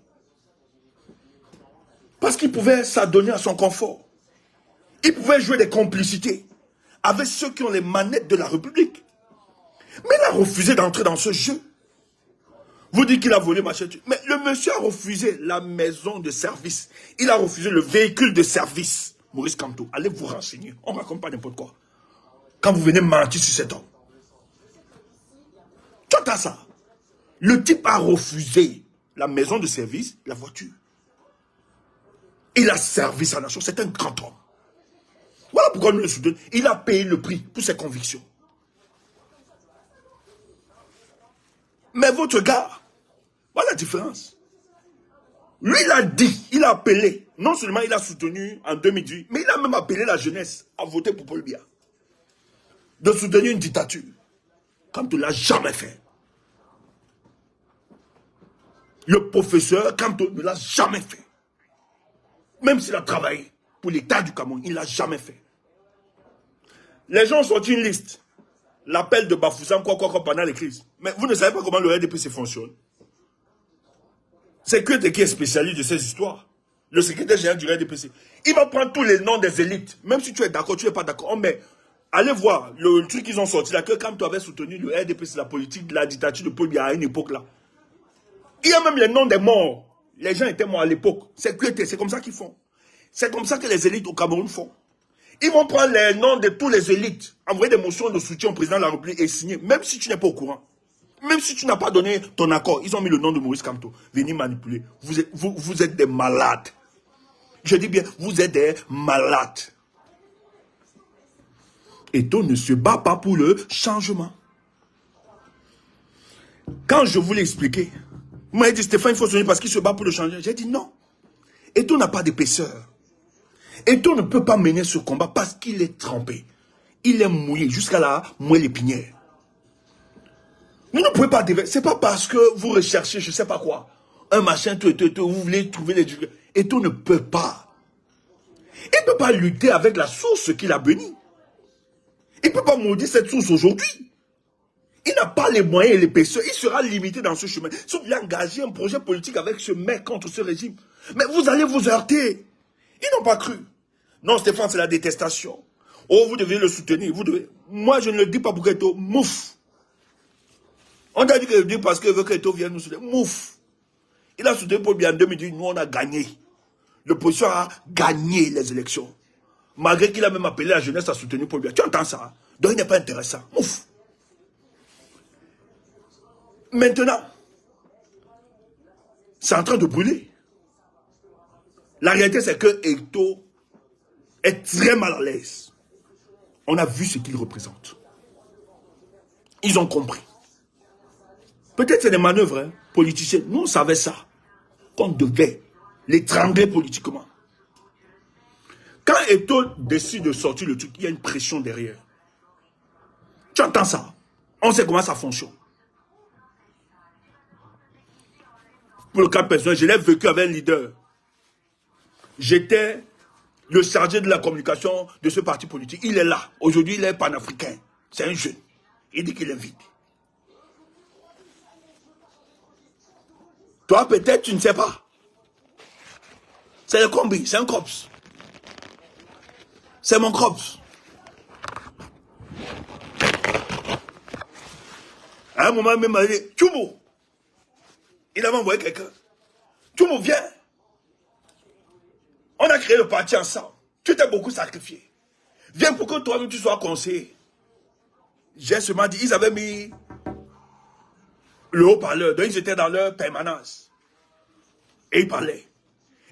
Parce qu'il pouvait s'adonner à son confort. Il pouvait jouer des complicités avec ceux qui ont les manettes de la République. Mais il a refusé d'entrer dans ce jeu. Vous dites qu'il a volé ma voiture. Mais le monsieur a refusé la maison de service. Il a refusé le véhicule de service. Maurice Kamto, allez vous renseigner. On ne raconte pas n'importe quoi. Quand vous venez mentir sur cet homme. Tu entends ça? Le type a refusé la maison de service, la voiture. Il a servi sa nation. C'est un grand homme. Voilà pourquoi nous le soutenons. Il a payé le prix pour ses convictions. Mais votre gars, voilà la différence. Lui, il a dit, il a appelé. Non seulement il a soutenu en 2018, mais il a même appelé la jeunesse à voter pour Paul Biya. De soutenir une dictature. Comme tu ne l'as jamais fait. Le professeur, quand tu ne l'as jamais fait. Même s'il a travaillé pour l'État du Cameroun, il ne l'a jamais fait. Les gens ont sorti une liste. L'appel de Bafoussam, quoi, pendant les crises. Mais vous ne savez pas comment le RDPC fonctionne. C'est que qui est spécialiste de ces histoires. Le secrétaire général du RDPC. Il va prendre tous les noms des élites. Même si tu es d'accord, tu n'es pas d'accord. Mais allez voir le truc qu'ils ont sorti là, que quand tu avais soutenu le RDPC, la politique de la dictature de Paul Biya à une époque là. Il y a même les noms des morts. Les gens étaient morts à l'époque. C'est comme ça qu'ils font. C'est comme ça que les élites au Cameroun font. Ils vont prendre les noms de tous les élites, envoyer des motions de soutien au président de la République et signer, même si tu n'es pas au courant. Même si tu n'as pas donné ton accord. Ils ont mis le nom de Maurice Kamto. Venez manipuler. Vous êtes des malades. Je dis bien, vous êtes des malades. Eto'o ne se bat pas pour le changement. Quand je voulais expliquer, vous m'avez dit, Stéphane, il faut soigner parce qu'il se bat pour le changement. J'ai dit non. Eto'o n'a pas d'épaisseur. Eto'o ne peut pas mener ce combat parce qu'il est trempé. Il est mouillé jusqu'à la moelle épinière. Vous ne pouvez pas... C'est pas parce que vous recherchez je ne sais pas quoi. Un machin, vous voulez trouver les... Eto'o ne peut pas. Il ne peut pas lutter avec la source qu'il a bénie. Il ne peut pas maudire cette source aujourd'hui. Il n'a pas les moyens et l'épaisseur. Il sera limité dans ce chemin. Sauf qu'il a engagé un projet politique avec ce mec contre ce régime. Mais vous allez vous heurter. Ils n'ont pas cru. Non, Stéphane, c'est la détestation. Oh, vous devez le soutenir. Vous devez... Moi, je ne le dis pas pour qu'Eto'o mouffe. On t'a dit que le dit parce qu'il veut qu'Eto'o vienne nous soutenir. Mouffe. Il a soutenu Paul Biya en 2010. Nous, on a gagné. L'opposition a gagné les élections. Malgré qu'il a même appelé la jeunesse à soutenir Paul Biya. Tu entends ça? Donc, il n'est pas intéressant. Mouffe. Maintenant, c'est en train de brûler. La réalité, c'est que Eto'o est très mal à l'aise. On a vu ce qu'il représente. Ils ont compris. Peut-être c'est des manœuvres politiciennes. Nous, on savait ça. Qu'on devait l'étrangler politiquement. Quand Eto'o décide de sortir le truc, il y a une pression derrière. Tu entends ça? On sait comment ça fonctionne. Pour le cas personnel, je l'ai vécu avec un leader. J'étais le chargé de la communication de ce parti politique. Il est là. Aujourd'hui, il est panafricain. C'est un jeune. Il dit qu'il est vide. Toi, peut-être, tu ne sais pas. C'est le combi, c'est un COPS. C'est mon COPS. À un moment, même, il m'a dit, Tchoumo. Il avait envoyé quelqu'un. Tchoumo, viens. On a créé le parti ensemble. Tu t'es beaucoup sacrifié. Viens pour que toi-même tu sois conseiller. J'ai seulement dit, ils avaient mis le haut-parleur. Donc ils étaient dans leur permanence. Et ils parlaient.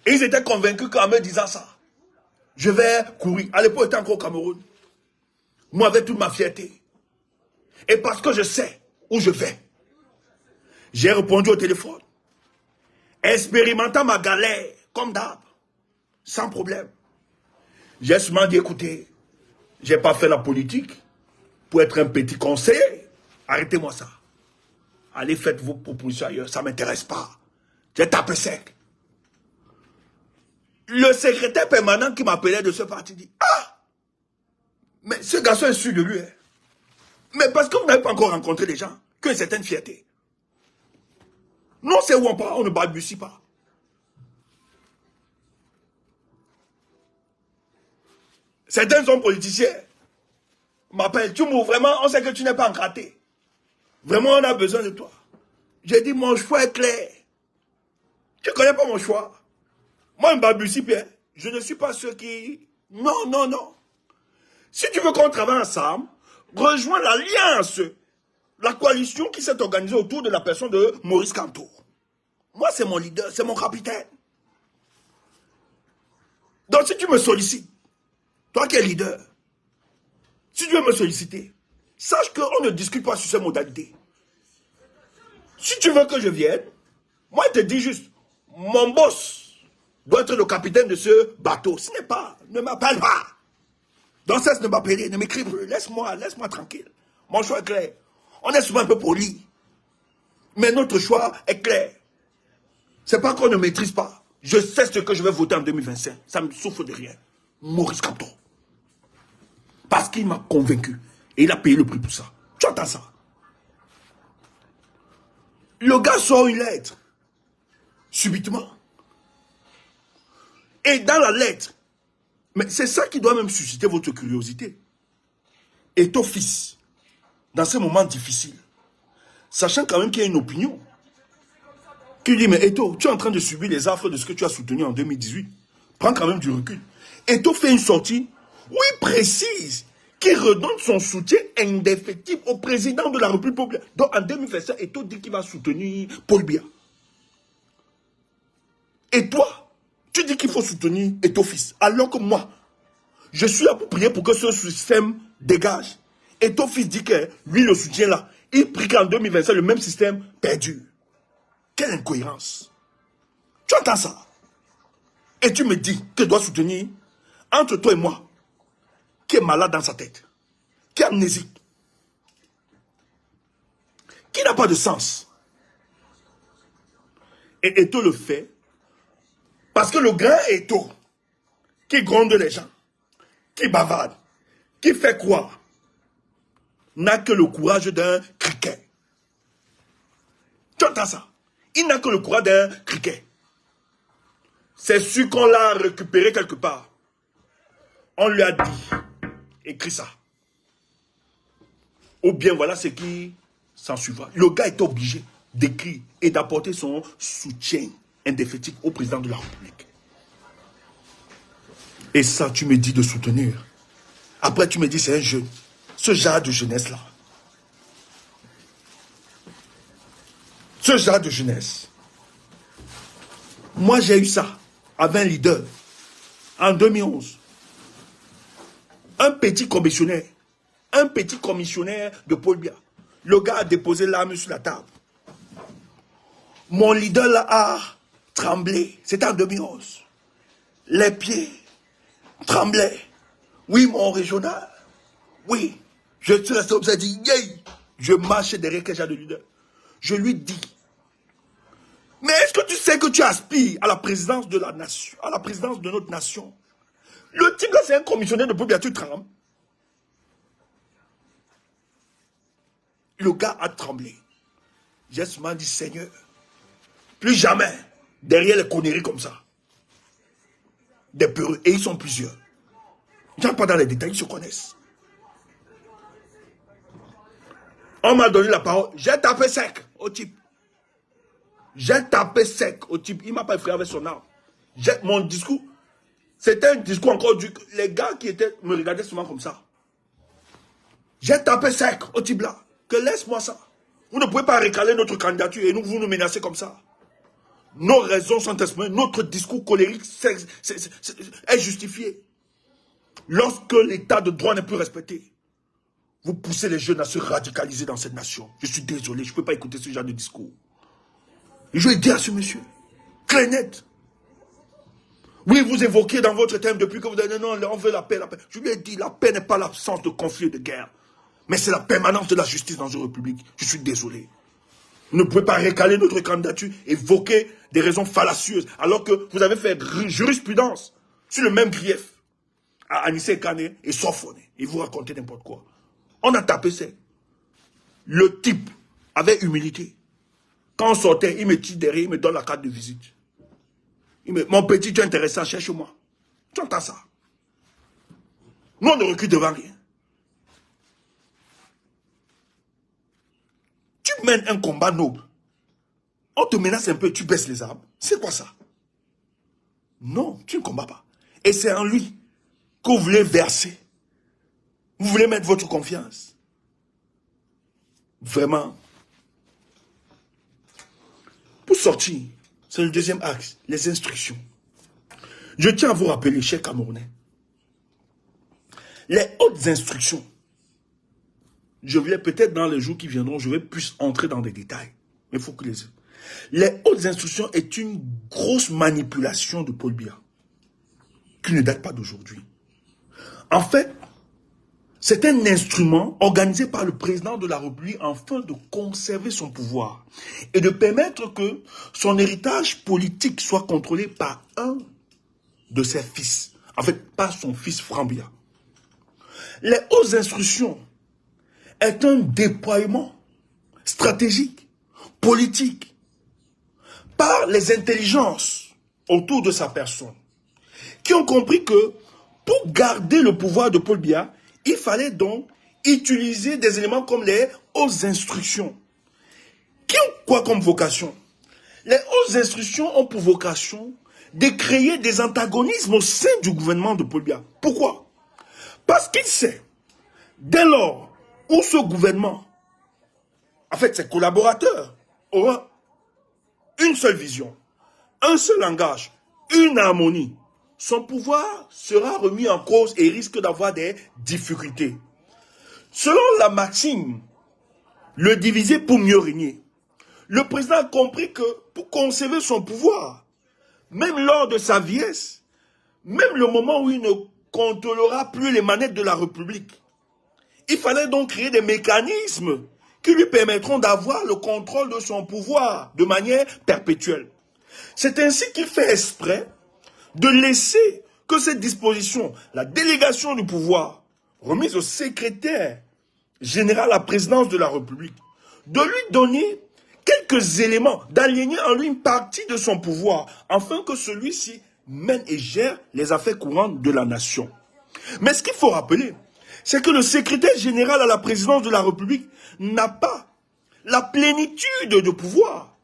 Et ils étaient convaincus qu'en me disant ça, je vais courir. À l'époque, j'étais encore au Cameroun. Moi, avec toute ma fierté. Et parce que je sais où je vais. J'ai répondu au téléphone. Expérimentant ma galère, comme d'hab. Sans problème. J'ai seulement dit, écoutez, je n'ai pas fait la politique pour être un petit conseiller. Arrêtez-moi ça. Allez, faites vos propositions ailleurs, ça ne m'intéresse pas. J'ai tapé sec. Le secrétaire permanent qui m'appelait de ce parti dit, ah, mais ce garçon est sûr de lui. Hein. Mais parce que vous n'avez pas encore rencontré des gens qui ont une certaine fierté. Non, c'est où on parle, on ne balbutie pas. Certains hommes politiciens m'appellent, tu m'ouvres vraiment, on sait que tu n'es pas encraté. Vraiment, on a besoin de toi. J'ai dit, mon choix est clair. Tu ne connais pas mon choix. Moi, je ne balbutie pas. Je ne suis pas ceux qui... Non, non, non. Si tu veux qu'on travaille ensemble, rejoins l'alliance, la coalition qui s'est organisée autour de la personne de Maurice Kamto. Moi, c'est mon leader, c'est mon capitaine. Donc, si tu me sollicites, toi qui es leader, si tu veux me solliciter, sache qu'on ne discute pas sur ces modalités. Si tu veux que je vienne, moi, je te dis juste, mon boss doit être le capitaine de ce bateau. Ce n'est pas, ne m'appelle pas. Donc, cesse de m'appeler, ne m'écris plus. Laisse-moi tranquille. Mon choix est clair. On est souvent un peu poli. Mais notre choix est clair. C'est pas qu'on ne maîtrise pas. Je sais ce que je vais voter en 2025. Ça me souffre de rien. Maurice Kamto. Parce qu'il m'a convaincu. Et il a payé le prix pour ça. Tu entends ça? Le gars sort une lettre. Subitement. Et dans la lettre, mais c'est ça qui doit même susciter votre curiosité. Et ton fils, dans ces moments difficiles, sachant quand même qu'il y a une opinion, qui dit, mais Eto, tu es en train de subir les affres de ce que tu as soutenu en 2018. Prends quand même du recul. Eto fait une sortie où il précise qu'il redonne son soutien indéfectible au président de la République populaire. Donc en 2025, Eto dit qu'il va soutenir Paul Biya. Et toi, tu dis qu'il faut soutenir Eto fils. Alors que moi, je suis là pour prier pour que ce système dégage. Eto fils dit que lui, le soutien là, il prie qu'en 2025, le même système perdure. Quelle incohérence. Tu entends ça? Et tu me dis que je dois soutenir entre toi et moi, qui est malade dans sa tête, qui est amnésique, qui n'a pas de sens. Et Eto le fait parce que le grand Eto, qui gronde les gens, qui bavarde, qui fait croire, n'a que le courage d'un criquet. Tu entends ça? Il n'a que le courage d'un criquet. C'est sûr qu'on l'a récupéré quelque part. On lui a dit, écris ça. Ou bien voilà ce qui s'en suivra. Le gars est obligé d'écrire et d'apporter son soutien indéfectible au président de la République. Et ça, tu me dis de soutenir. Après, tu me dis, c'est un jeune. Ce genre de jeunesse-là. Ce genre de jeunesse. Moi, j'ai eu ça avec un leader en 2011. Un petit commissionnaire de Paul Biya. Le gars a déposé l'arme sur la table. Mon leader là a tremblé. C'était en 2011. Les pieds tremblaient. Oui, mon régional. Oui. Je suis resté observé. Dit, yeah. Je marchais derrière quel genre de leader. Je lui dis, mais est-ce que tu sais que tu aspires à la présidence de la nation, à la présidence de notre nation? Le type là, c'est un commissionnaire de Paul Biya, tu trembles. Le gars a tremblé. J'ai seulement dit, Seigneur, plus jamais derrière les conneries comme ça. Des peureux. Et ils sont plusieurs. Je n'entre pas dans les détails, ils se connaissent. On m'a donné la parole. J'ai tapé sec au type. J'ai tapé sec au type. Il ne m'a pas effrayé avec son arme. Mon discours, c'était un discours encore du... Les gars qui étaient me regardaient souvent comme ça. J'ai tapé sec au type là. Que laisse-moi ça. Vous ne pouvez pas récaler notre candidature et vous nous menacez comme ça. Nos raisons sont exprimées. Notre discours colérique est justifié. Lorsque l'état de droit n'est plus respecté, vous poussez les jeunes à se radicaliser dans cette nation. Je suis désolé, je ne peux pas écouter ce genre de discours. Et je vais dire à ce monsieur, clair net. Oui, vous évoquez dans votre thème depuis que vous avez dit non, on veut la paix, la paix. Je lui ai dit, la paix n'est pas l'absence de conflit et de guerre. Mais c'est la permanence de la justice dans une république. Je suis désolé. Vous ne pouvez pas récaler notre candidature, évoquer des raisons fallacieuses, alors que vous avez fait jurisprudence sur le même grief à Anissé Kane et Sofone. Et vous racontez n'importe quoi. On a tapé ça. Le type avait humilité. Quand on sortait, il me tire derrière, il me donne la carte de visite. Mon petit, tu es intéressant, cherche-moi. Tu entends ça? Nous, on ne recule devant rien. Tu mènes un combat noble. On te menace un peu, tu baisses les armes. C'est quoi ça? Non, tu ne combats pas. Et c'est en lui que vous voulez verser. Vous voulez mettre votre confiance. Vraiment. Pour sortir, c'est le deuxième axe, les instructions. Je tiens à vous rappeler, chers Camerounais, les hautes instructions, je voulais peut-être dans les jours qui viendront, je vais plus entrer dans des détails. Mais il faut que les hautes instructions est une grosse manipulation de Paul Biya, qui ne date pas d'aujourd'hui. En fait, c'est un instrument organisé par le président de la République afin de conserver son pouvoir et de permettre que son héritage politique soit contrôlé par un de ses fils. En fait, pas son fils Frambia. Les hautes instructions est un déploiement stratégique, politique, par les intelligences autour de sa personne, qui ont compris que pour garder le pouvoir de Paul Biya, il fallait donc utiliser des éléments comme les hautes instructions. Qui ont quoi comme vocation? Les hautes instructions ont pour vocation de créer des antagonismes au sein du gouvernement de Paul Biya. Pourquoi? Parce qu'il sait, dès lors où ce gouvernement, en fait ses collaborateurs, auront une seule vision, un seul langage, une harmonie, son pouvoir sera remis en cause et risque d'avoir des difficultés. Selon la maxime, le diviser pour mieux régner, le président a compris que pour conserver son pouvoir, même lors de sa vieillesse, même le moment où il ne contrôlera plus les manettes de la République, il fallait donc créer des mécanismes qui lui permettront d'avoir le contrôle de son pouvoir de manière perpétuelle. C'est ainsi qu'il fait exprès de laisser que cette disposition, la délégation du pouvoir, remise au secrétaire général à la présidence de la République, de lui donner quelques éléments, d'aliéner en lui une partie de son pouvoir, afin que celui-ci mène et gère les affaires courantes de la nation. Mais ce qu'il faut rappeler, c'est que le secrétaire général à la présidence de la République n'a pas la plénitude de pouvoir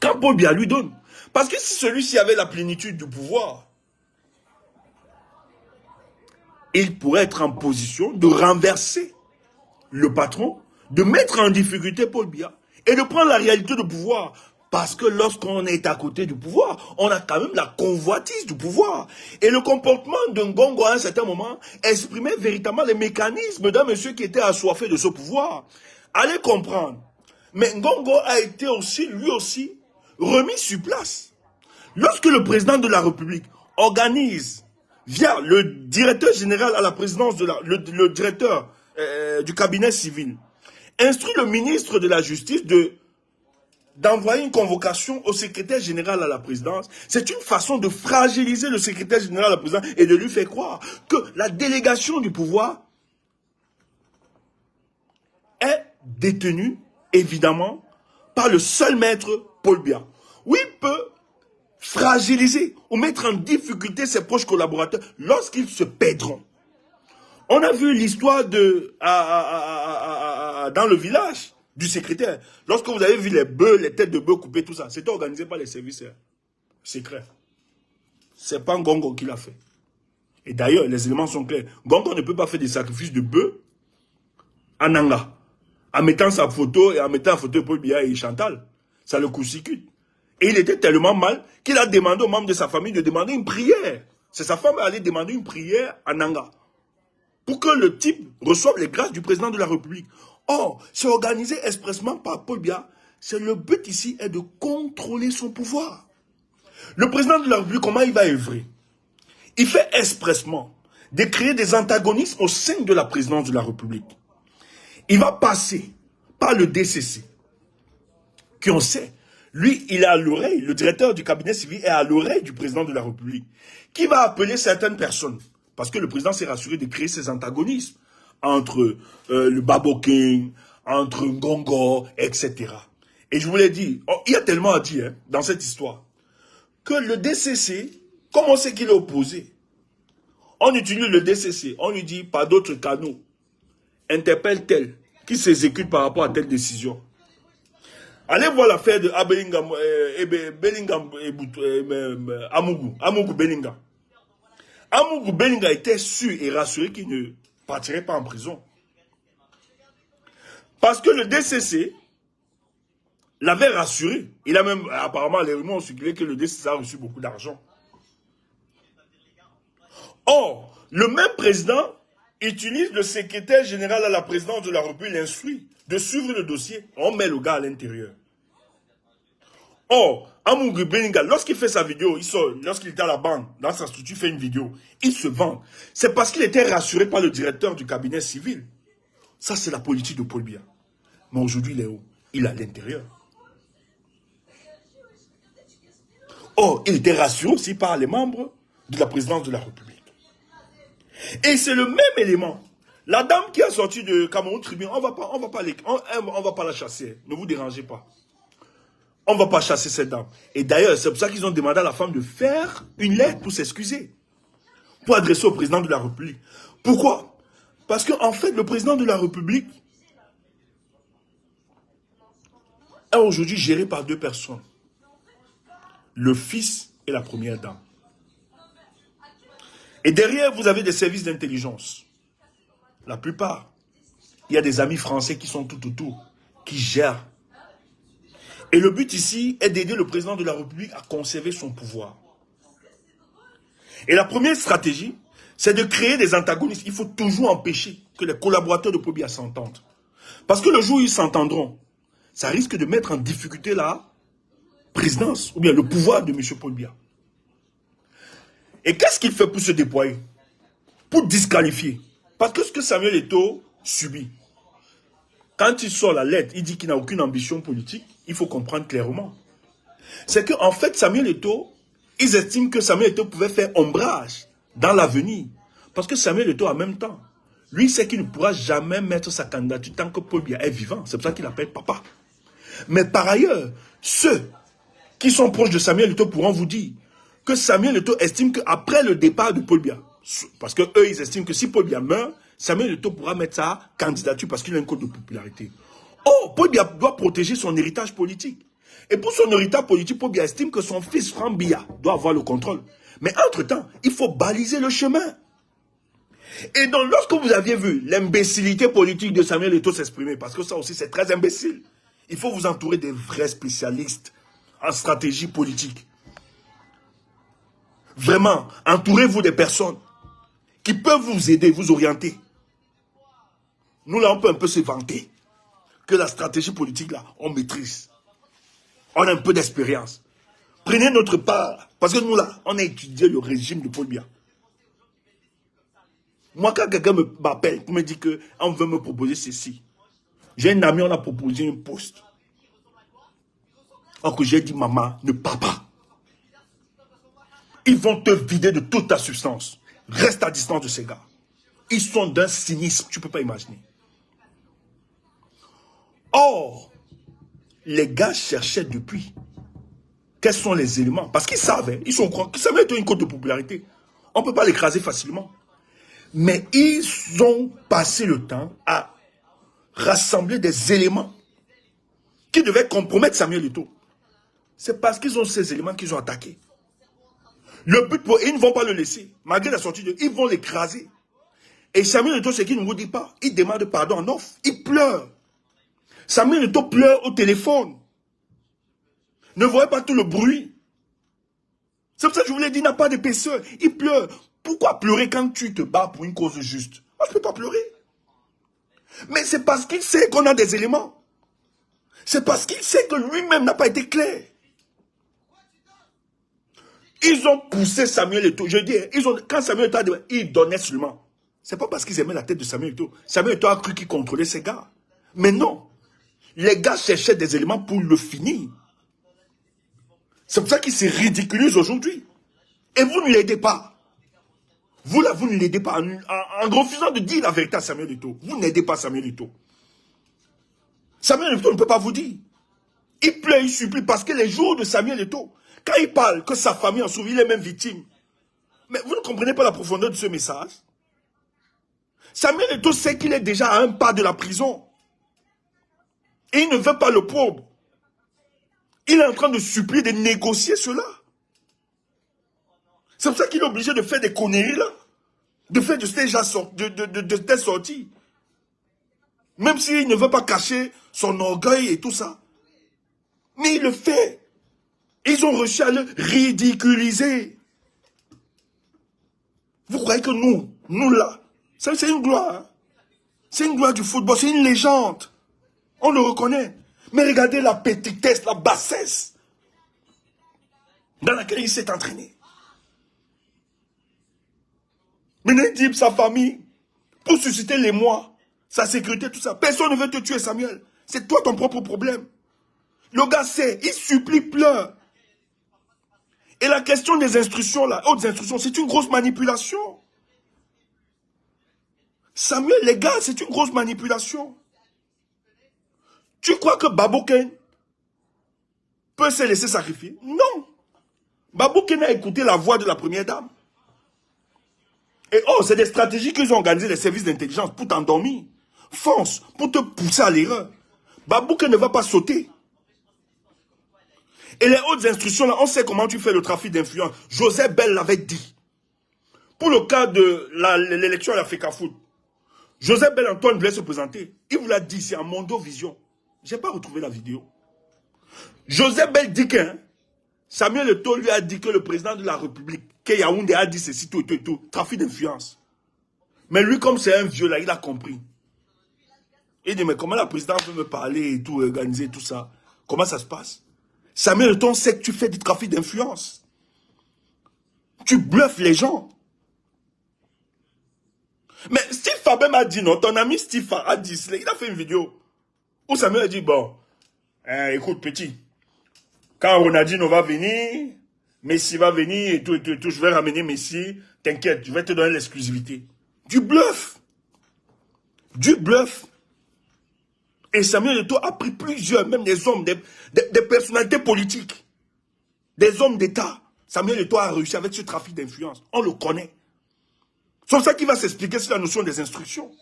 quand Paul Biya lui donne. Parce que si celui-ci avait la plénitude du pouvoir, il pourrait être en position de renverser le patron, de mettre en difficulté Paul Biya et de prendre la réalité du pouvoir. Parce que lorsqu'on est à côté du pouvoir, on a quand même la convoitise du pouvoir. Et le comportement de Ngongo à un certain moment exprimait véritablement les mécanismes d'un monsieur qui était assoiffé de ce pouvoir. Allez comprendre. Mais Ngongo a été aussi, lui aussi, remis sur place. Lorsque le président de la République organise, via le directeur général à la présidence de le directeur du cabinet civil, instruit le ministre de la Justice d'envoyer une convocation au secrétaire général à la présidence, c'est une façon de fragiliser le secrétaire général à la présidence et de lui faire croire que la délégation du pouvoir est détenue, évidemment, par le seul maître Paul Biya. Oui, il peut fragiliser ou mettre en difficulté ses proches collaborateurs lorsqu'ils se perdront. On a vu l'histoire dans le village du secrétaire. Lorsque vous avez vu les bœufs, les têtes de bœufs coupées, tout ça, c'était organisé par les services secrets. C'est pas Ngongo qui l'a fait. Et d'ailleurs, les éléments sont clairs. Ngongo ne peut pas faire des sacrifices de bœufs à Nanga, en mettant sa photo et en mettant la photo de Paul Biya et Chantal. Ça le court-circuite. Et il était tellement mal qu'il a demandé aux membres de sa famille de demander une prière. C'est sa femme qui allait demander une prière à Nanga pour que le type reçoive les grâces du président de la République. Or, c'est organisé expressement par Paul Biya. Le but ici est de contrôler son pouvoir. Le président de la République, comment il va œuvrer? Il fait expressement de créer des antagonismes au sein de la présidence de la République. Il va passer par le DCC qu'on sait. Lui, il est à l'oreille, le directeur du cabinet civil est à l'oreille du président de la République, qui va appeler certaines personnes. Parce que le président s'est rassuré de créer ces antagonismes entre le Babo King, entre Ngongo, etc. Et je vous l'ai dit, il y a tellement à dire hein, dans cette histoire, que le DCC, comme on sait qu'il est opposé, on utilise le DCC, on lui dit par d'autres canaux, interpelle tel, qui s'exécute par rapport à telle décision. Allez voir l'affaire de Amougou Bellingham. Amougou Bellingham était sûr et rassuré qu'il ne partirait pas en prison. Parce que le DCC l'avait rassuré. Il a même, apparemment, les rumeurs ont circulé que le DCC a reçu beaucoup d'argent. Or, le même président utilise le secrétaire général à la présidence de la République, l'instruit de suivre le dossier. On met le gars à l'intérieur. Or, Amougou Bellingham, lorsqu'il fait sa vidéo, il sort, lorsqu'il était à la banque, dans sa structure, il fait une vidéo, il se vend. C'est parce qu'il était rassuré par le directeur du cabinet civil. Ça, c'est la politique de Paul Biya. Mais aujourd'hui, il est où? Il est à l'intérieur. Or, il était rassuré aussi par les membres de la présidence de la République. Et c'est le même élément. La dame qui a sorti de Cameroun Tribune, on va pas la chasser. Ne vous dérangez pas. On ne va pas chasser cette dame. Et d'ailleurs, c'est pour ça qu'ils ont demandé à la femme de faire une lettre pour s'excuser. Pour adresser au président de la République. Pourquoi? Parce qu'en fait, le président de la République est aujourd'hui géré par deux personnes. Le fils et la première dame. Et derrière, vous avez des services d'intelligence. La plupart. Il y a des amis français qui sont tout autour, qui gèrent. Et le but ici est d'aider le président de la République à conserver son pouvoir. Et la première stratégie, c'est de créer des antagonistes. Il faut toujours empêcher que les collaborateurs de Paul Biya s'entendent. Parce que le jour où ils s'entendront, ça risque de mettre en difficulté la présidence, ou bien le pouvoir de M. Paul Biya. Et qu'est-ce qu'il fait pour se déployer? Pour disqualifier. Parce que ce que Samuel Eto'o subit, quand il sort la lettre, il dit qu'il n'a aucune ambition politique, il faut comprendre clairement. C'est qu'en fait, Samuel Eto'o, ils estiment que Samuel Eto'o pouvait faire ombrage dans l'avenir. Parce que Samuel Eto'o, en même temps, lui, sait qu'il ne pourra jamais mettre sa candidature tant que Paul Biya est vivant. C'est pour ça qu'il appelle papa. Mais par ailleurs, ceux qui sont proches de Samuel Eto'o pourront vous dire que Samuel Eto'o estime qu'après le départ de Paul Biya, parce qu'eux, ils estiment que si Paul Biya meurt, Samuel Eto'o pourra mettre sa candidature parce qu'il a un code de popularité. Or, Paul Biya doit protéger son héritage politique. Et pour son héritage politique, Paul Biya estime que son fils Franck Biya doit avoir le contrôle. Mais entre-temps, il faut baliser le chemin. Et donc, lorsque vous aviez vu l'imbécilité politique de Samuel Eto'o s'exprimer, parce que ça aussi c'est très imbécile, il faut vous entourer des vrais spécialistes en stratégie politique. Vraiment, entourez-vous des personnes qui peuvent vous aider, vous orienter. Nous là, on peut un peu se vanter que la stratégie politique là, on maîtrise. On a un peu d'expérience. Prenez notre part, parce que nous là, on a étudié le régime de Paul Biya. Moi, quand quelqu'un m'appelle pour me dire qu'on veut me proposer ceci, j'ai un ami, on a proposé un poste. Alors que j'ai dit, maman, ne pars pas. Ils vont te vider de toute ta substance. Reste à distance de ces gars. Ils sont d'un cynisme, tu ne peux pas imaginer. Or, les gars cherchaient depuis quels sont les éléments. Parce qu'ils savaient, ils sont croyants, que ça va être une cote de popularité. On ne peut pas l'écraser facilement. Mais ils ont passé le temps à rassembler des éléments qui devaient compromettre Samuel Eto'o. C'est parce qu'ils ont ces éléments qu'ils ont attaqués. Le but pour eux, ils ne vont pas le laisser. Malgré la sortie de... Ils vont l'écraser. Et Samuel Eto'o, c'est qu'il ne vous dit pas. Il demande pardon en off. Il pleure. Samuel Eto'o pleure au téléphone. Ne voyez pas tout le bruit. C'est pour ça que je vous l'ai dit, il n'a pas d'épaisseur. Il pleure. Pourquoi pleurer quand tu te bats pour une cause juste? Moi, je ne peux pas pleurer. Mais c'est parce qu'il sait qu'on a des éléments. C'est parce qu'il sait que lui-même n'a pas été clair. Ils ont poussé Samuel Eto'o. Je dis, quand Samuel Eto'o a dit, ils donnaient seulement. Ce n'est pas parce qu'ils aimaient la tête de Samuel Eto'o. Samuel Eto'o a cru qu'il contrôlait ces gars. Mais non. Les gars cherchaient des éléments pour le finir. C'est pour ça qu'il se ridiculise aujourd'hui. Et vous ne l'aidez pas. Vous là, vous ne l'aidez pas en refusant de dire la vérité à Samuel Eto'o. Vous n'aidez pas Samuel Eto'o. Samuel Eto'o ne peut pas vous dire. Il pleure, il supplie parce que les jours de Samuel Eto'o, quand il parle que sa famille en souffre, il est même victime. Mais vous ne comprenez pas la profondeur de ce message. Samuel Eto'o sait qu'il est déjà à un pas de la prison. Et il ne veut pas le pauvre. Il est en train de supplier, de négocier cela. C'est pour ça qu'il est obligé de faire des conneries là. De faire de telles sorties. Même s'il ne veut pas cacher son orgueil et tout ça. Mais il le fait. Ils ont réussi à le ridiculiser. Vous croyez que nous là, c'est une gloire. Hein? C'est une gloire du football, c'est une légende. On le reconnaît. Mais regardez la petitesse, la bassesse dans laquelle il s'est entraîné. Maintenant, il dit sa famille, pour susciter l'émoi, sa sécurité, tout ça. Personne ne veut te tuer, Samuel. C'est toi ton propre problème. Le gars sait, il supplie, pleure. Et la question des instructions, là, hautes instructions, c'est une grosse manipulation. Samuel, les gars, c'est une grosse manipulation. Tu crois que Babouken peut se laisser sacrifier? Non. Babouken a écouté la voix de la première dame. Et oh, c'est des stratégies qu'ils ont organisées, les services d'intelligence, pour t'endormir. Fonce, pour te pousser à l'erreur. Babouken ne va pas sauter. Et les hautes instructions, là, on sait comment tu fais le trafic d'influence. Joseph Bell l'avait dit. Pour le cas de l'élection à la FECAFOOT, Joseph Bell Antoine voulait se présenter. Il vous l'a dit, c'est en Mondo Vision. Je n'ai pas retrouvé la vidéo. Joseph Bell dit que Samuel Eto'o lui a dit que le président de la République, que Yaoundé a dit ceci, tout, trafic d'influence. Mais lui, comme c'est un vieux là, il a compris. Il dit, mais comment la présidente veut me parler et tout, organiser tout ça? Comment ça se passe? Samuel Eto'o sait que tu fais du trafic d'influence. Tu bluffes les gens. Mais Steve Fabien m'a dit, non, ton ami Steve a dit, il a fait une vidéo où Samuel a dit, bon, écoute petit, quand Ronaldinho va venir, Messi va venir et tout, je vais ramener Messi, t'inquiète, je vais te donner l'exclusivité. Du bluff. Du bluff. Et Samuel Eto'o a pris plusieurs, même des hommes, des personnalités politiques, des hommes d'État. Samuel Eto'o a réussi avec ce trafic d'influence. On le connaît. C'est pour ça qu'il va s'expliquer sur la notion des instructions.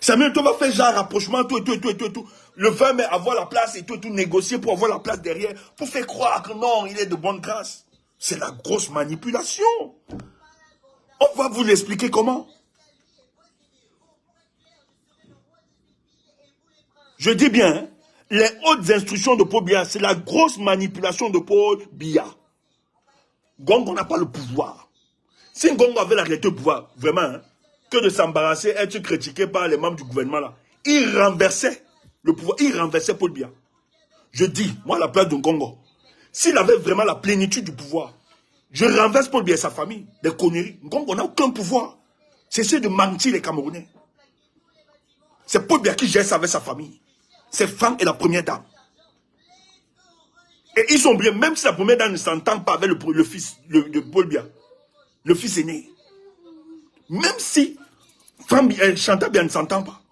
Samuel Eto'o va faire genre rapprochement, tout. Le 20 mai, avoir la place et tout, négocier pour avoir la place derrière, pour faire croire que non, il est de bonne grâce. C'est la grosse manipulation. On va vous l'expliquer comment. Je dis bien, hein, les hautes instructions de Paul Biya, c'est la grosse manipulation de Paul Biya. Gongo n'a pas le pouvoir. Si Gongo avait la réalité du pouvoir, vraiment, hein, que de s'embarrasser, être critiqué par les membres du gouvernement, là, il renversait le pouvoir, il renversait Paul Biya. Je dis, moi, à la place de Gongo, s'il avait vraiment la plénitude du pouvoir, je renverse Paul Biya et sa famille, des conneries. Gongo n'a aucun pouvoir. Cessez de mentir les Camerounais. C'est Paul Biya qui gère ça avec sa famille. C'est Franck et la première dame. Et ils sont bien, même si la première dame ne s'entend pas avec le fils de Paul Biya, le fils aîné. Même si Chantal Biya ne s'entend pas,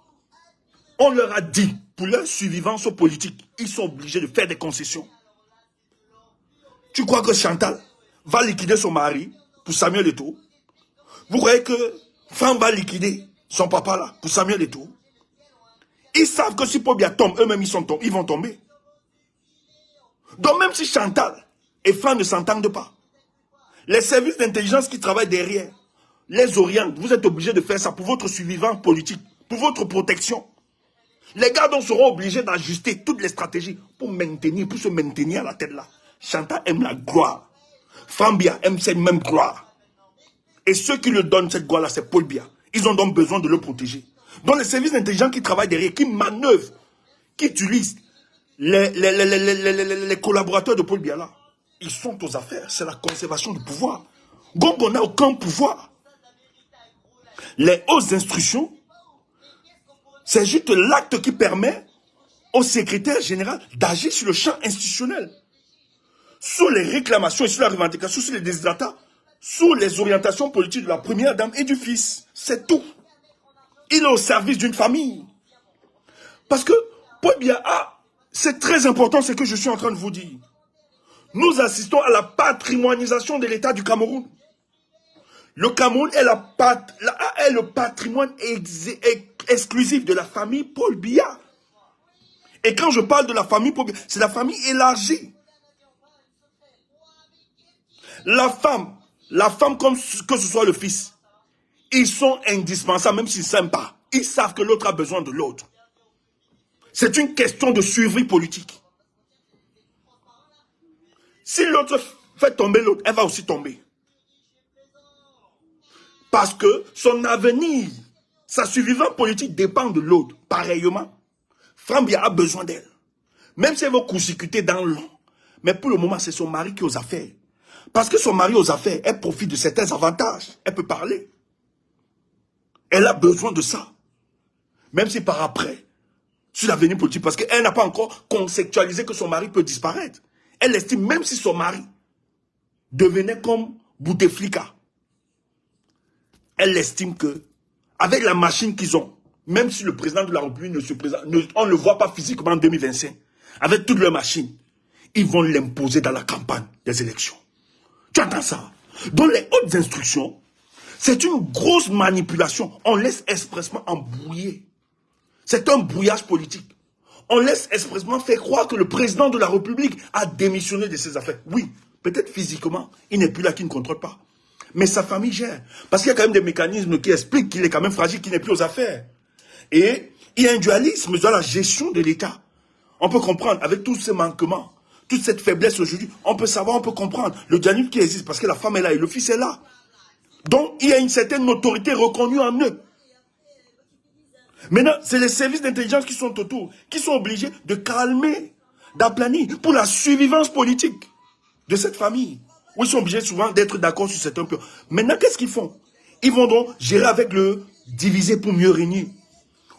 on leur a dit, pour leur survivance politique, ils sont obligés de faire des concessions. Tu crois que Chantal va liquider son mari pour Samuel Eto'o? Vous croyez que Franck va liquider son papa là pour Samuel Eto'o? Ils savent que si Paul Biya tombe, eux-mêmes ils vont tomber. Donc même si Chantal et Franck ne s'entendent pas, les services d'intelligence qui travaillent derrière les orientent. Vous êtes obligés de faire ça pour votre survivance politique, pour votre protection. Les gars donc seront obligés d'ajuster toutes les stratégies pour se maintenir à la tête là. Chantal aime la gloire. Franck Biya aime cette même gloire. Et ceux qui le donnent cette gloire là, c'est Paul Biya. Ils ont donc besoin de le protéger. Donc les services d'intelligence qui travaillent derrière, qui manœuvrent, qui utilisent les collaborateurs de Paul Biya là, ils sont aux affaires. C'est la conservation du pouvoir. Gongo n'a aucun pouvoir. Les hautes instructions, c'est juste l'acte qui permet au secrétaire général d'agir sur le champ institutionnel, sur les réclamations et sur la revendication, sur les desiderata, sur les orientations politiques de la première dame et du fils. C'est tout. Il est au service d'une famille. Parce que, Paul Biya, c'est très important ce que je suis en train de vous dire. Nous assistons à la patrimoinisation de l'État du Cameroun. Le Cameroun est, est le patrimoine exclusif de la famille Paul Biya. Et quand je parle de la famille Paul Biya, c'est la famille élargie. La femme comme que ce soit le fils, ils sont indispensables, même s'ils ne s'aiment pas. Ils savent que l'autre a besoin de l'autre. C'est une question de survie politique. Si l'autre fait tomber l'autre, elle va aussi tomber. Parce que son avenir, sa survivance politique dépend de l'autre. Pareillement, Frambia a besoin d'elle. Même si elle va court-circuiter dans l'an. Mais pour le moment, c'est son mari qui est aux affaires. Parce que son mari aux affaires, elle profite de certains avantages. Elle peut parler. Elle a besoin de ça. Même si par après, sur l'avenir politique, parce qu'elle n'a pas encore conceptualisé que son mari peut disparaître. Elle estime, même si son mari devenait comme Bouteflika, elle estime que, avec la machine qu'ils ont, même si le président de la République ne se présente, on ne le voit pas physiquement en 2025, avec toutes leurs machines, ils vont l'imposer dans la campagne des élections. Tu entends ça? Dans les hautes instructions, c'est une grosse manipulation. On laisse expressement embrouiller. C'est un brouillage politique. On laisse expressement faire croire que le président de la République a démissionné de ses affaires. Oui, peut-être physiquement, il n'est plus là, qu'il ne contrôle pas. Mais sa famille gère. Parce qu'il y a quand même des mécanismes qui expliquent qu'il est quand même fragile, qu'il n'est plus aux affaires. Et il y a un dualisme dans la gestion de l'État. On peut comprendre, avec tous ces manquements, toute cette faiblesse aujourd'hui, on peut savoir, on peut comprendre le dualisme qui existe parce que la femme est là et le fils est là. Donc, il y a une certaine autorité reconnue en eux. Maintenant, c'est les services d'intelligence qui sont autour, qui sont obligés de calmer, d'aplanir pour la survivance politique de cette famille. Où ils sont obligés souvent d'être d'accord sur certains points. Maintenant, qu'est-ce qu'ils font? Ils vont donc gérer avec le diviser pour mieux régner.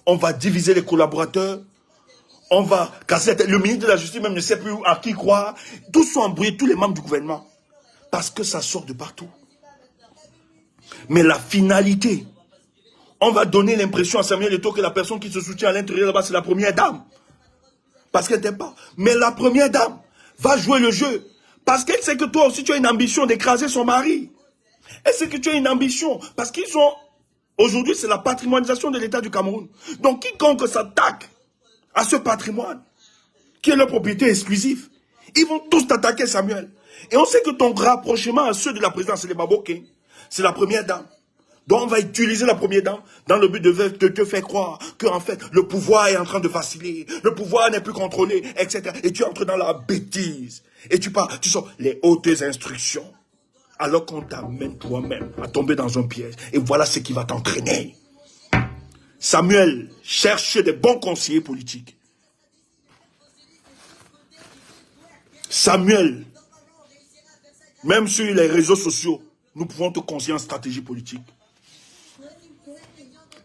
On va diviser les collaborateurs. On va casser le ministre de la Justice même ne sait plus à qui croire. Tous sont embrouillés, tous les membres du gouvernement. Parce que ça sort de partout. Mais la finalité, on va donner l'impression à Samuel Eto'o que la personne qui se soutient à l'intérieur là-bas, c'est la première dame. Parce qu'elle n'était pas. Mais la première dame va jouer le jeu. Parce qu'elle sait que toi aussi, tu as une ambition d'écraser son mari. Elle sait que tu as une ambition. Parce qu'ils sont... Aujourd'hui, c'est la patrimoinisation de l'État du Cameroun. Donc, quiconque s'attaque à ce patrimoine, qui est leur propriété exclusive, ils vont tous t'attaquer, Samuel. Et on sait que ton rapprochement à ceux de la présidence, c'est les Baboké. C'est la première dame. Donc, on va utiliser la première dame dans le but de te faire croire que, en fait, le pouvoir est en train de vaciller, le pouvoir n'est plus contrôlé, etc. Et tu entres dans la bêtise. Et tu pars, tu sors les hautes instructions. Alors qu'on t'amène toi-même à tomber dans un piège. Et voilà ce qui va t'entraîner. Samuel, cherche des bons conseillers politiques. Samuel, même sur les réseaux sociaux, nous pouvons te conseiller en stratégie politique.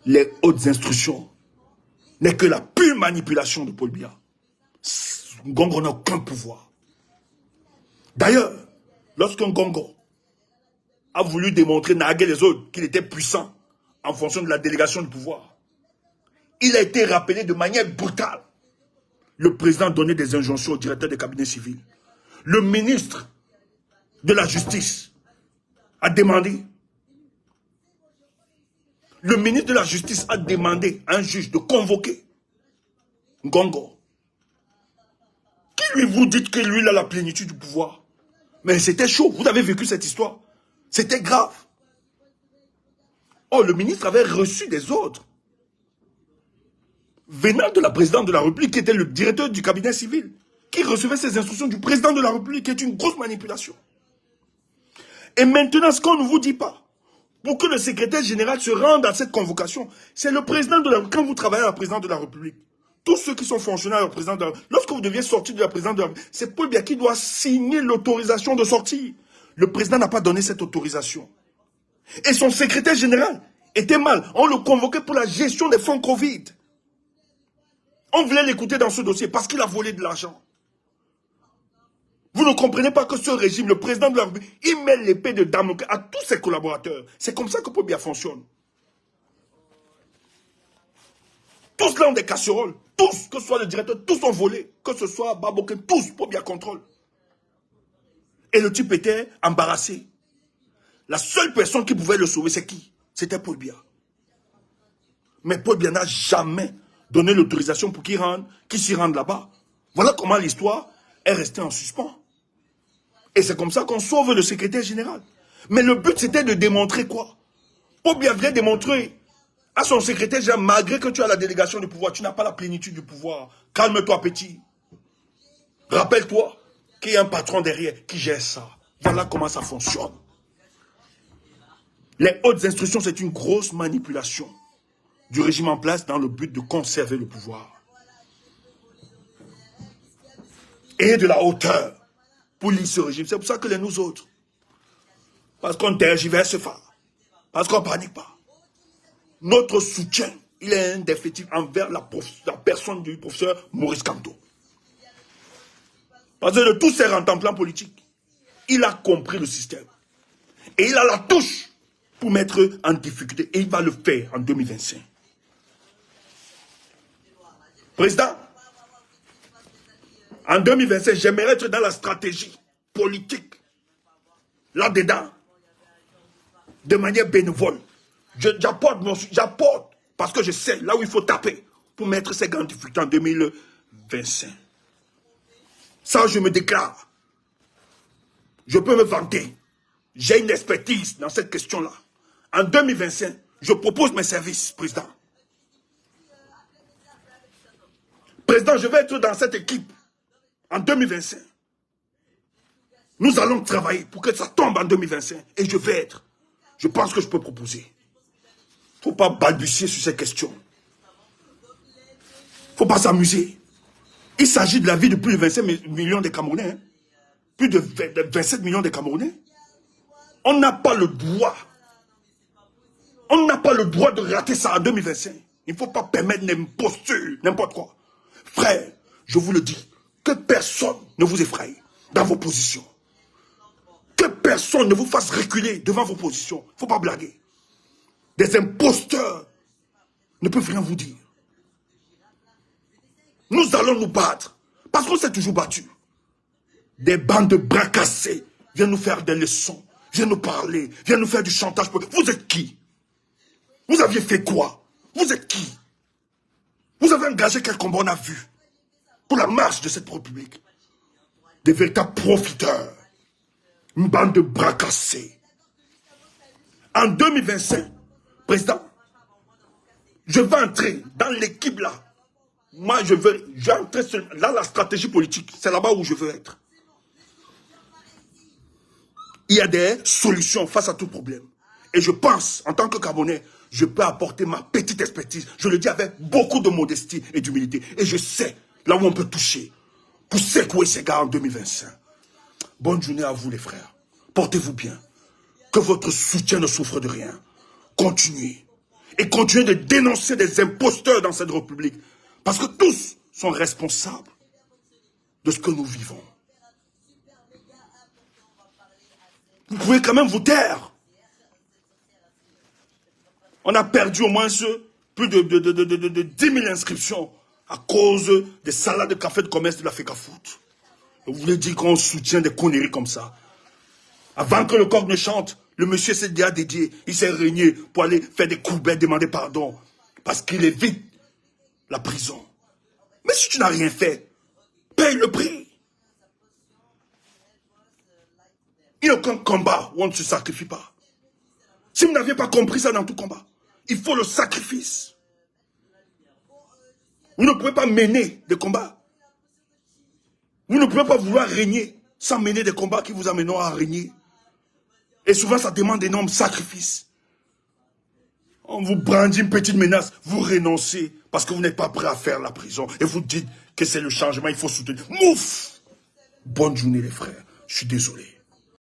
Les hautes instructions n'est que la pure manipulation de Paul Biya. Ngongo n'a aucun pouvoir. D'ailleurs, lorsqu'un Ngongo a voulu démontrer, narguer les autres, qu'il était puissant en fonction de la délégation du pouvoir, il a été rappelé de manière brutale. Le président donnait des injonctions au directeur des cabinets civils. Le ministre de la Justice a demandé. Le ministre de la Justice a demandé à un juge de convoquer Ngongo. Qui lui vous dites que lui il a la plénitude du pouvoir? Mais c'était chaud, vous avez vécu cette histoire. C'était grave. Oh, le ministre avait reçu des ordres venant de la présidente de la République, qui était le directeur du cabinet civil, qui recevait ces instructions du président de la République, qui est une grosse manipulation. Et maintenant, ce qu'on ne vous dit pas, pour que le secrétaire général se rende à cette convocation, c'est le président de la République. Quand vous travaillez à la présidence de la République, tous ceux qui sont fonctionnaires à la présidence de la République, lorsque vous deviez sortir de la présidence de la République, c'est Paul Biya qui doit signer l'autorisation de sortir. Le président n'a pas donné cette autorisation. Et son secrétaire général était mal. On le convoquait pour la gestion des fonds Covid. On voulait l'écouter dans ce dossier parce qu'il a volé de l'argent. Vous ne comprenez pas que ce régime, le président de la République, il met l'épée de Damoclès à tous ses collaborateurs. C'est comme ça que Paul Biya fonctionne. Tous là ont des casseroles. Tous, que ce soit le directeur, tous ont volé. Que ce soit Baboké, tous, Paul Biya contrôle. Et le type était embarrassé. La seule personne qui pouvait le sauver, c'est qui? C'était Paul Biya. Mais Paul Biya n'a jamais donné l'autorisation pour qu'il s'y rende là-bas. Voilà comment l'histoire est restée en suspens. Et c'est comme ça qu'on sauve le secrétaire général. Mais le but, c'était de démontrer quoi? Paul Biya voulait démontrer à son secrétaire général, malgré que tu as la délégation du pouvoir, tu n'as pas la plénitude du pouvoir. Calme-toi, petit. Rappelle-toi qu'il y a un patron derrière qui gère ça. Voilà comment ça fonctionne. Les hautes instructions, c'est une grosse manipulation du régime en place dans le but de conserver le pouvoir. Et de la hauteur pour lire ce régime. C'est pour ça que nous autres, parce qu'on tergiverse pas, parce qu'on ne panique pas, notre soutien, il est indéfectible envers la personne du professeur Maurice Kamto. Parce que de tous ses rentemplants politiques, il a compris le système. Et il a la touche pour mettre en difficulté. Et il va le faire en 2025. Président, en 2025, j'aimerais être dans la stratégie politique, là-dedans, de manière bénévole. J'apporte, parce que je sais là où il faut taper pour mettre ces grandes difficultés en 2025. Ça, je me déclare. Je peux me vanter. J'ai une expertise dans cette question-là. En 2025, je propose mes services, président. Président, je vais être dans cette équipe en 2025. Nous allons travailler pour que ça tombe en 2025. Et je vais être. Je pense que je peux proposer. Il ne faut pas balbutier sur ces questions. Il ne faut pas s'amuser. Il s'agit de la vie de plus de 25 millions de Camerounais. Hein. Plus de 27 millions de Camerounais. On n'a pas le droit. On n'a pas le droit de rater ça en 2025. Il ne faut pas permettre n'importe quoi. Frère, je vous le dis, que personne ne vous effraie dans vos positions. Que personne ne vous fasse reculer devant vos positions. Il ne faut pas blaguer. Des imposteurs ne peuvent rien vous dire. Nous allons nous battre. Parce qu'on s'est toujours battu. Des bandes de bras cassés viennent nous faire des leçons. Viennent nous parler. Viennent nous faire du chantage. Vous êtes qui? Vous aviez fait quoi? Vous êtes qui? Vous avez engagé quel combat on a vu pour la marche de cette République? Des véritables profiteurs. Une bande de bras cassés. En 2025, président, je vais entrer dans l'équipe là. Moi, je vais entrer dans la stratégie politique. C'est là-bas où je veux être. Il y a des solutions face à tout problème. Et je pense, en tant que Camerounais, je peux apporter ma petite expertise. Je le dis avec beaucoup de modestie et d'humilité. Et je sais là où on peut toucher pour secouer ces gars en 2025. Bonne journée à vous les frères. Portez-vous bien. Que votre soutien ne souffre de rien. Continuez. Et continuez de dénoncer des imposteurs dans cette République. Parce que tous sont responsables de ce que nous vivons. Vous pouvez quand même vous taire. On a perdu au moins plus de 10 000 inscriptions à cause des salades de café de commerce de la FECAFOOT. Vous voulez dire qu'on soutient des conneries comme ça? Avant que le coq ne chante, le monsieur s'est déjà dédié. Il s'est régné pour aller faire des courbettes, demander pardon. Parce qu'il évite la prison. Mais si tu n'as rien fait, paye le prix. Il n'y a aucun combat où on ne se sacrifie pas. Si vous n'aviez pas compris ça dans tout combat, il faut le sacrifice. Vous ne pouvez pas mener des combats. Vous ne pouvez pas vouloir régner sans mener des combats qui vous amèneront à régner. Et souvent, ça demande d'énormes sacrifices. On vous brandit une petite menace, vous renoncez parce que vous n'êtes pas prêt à faire la prison. Et vous dites que c'est le changement, il faut soutenir. Mouf! Bonne journée les frères, je suis désolé.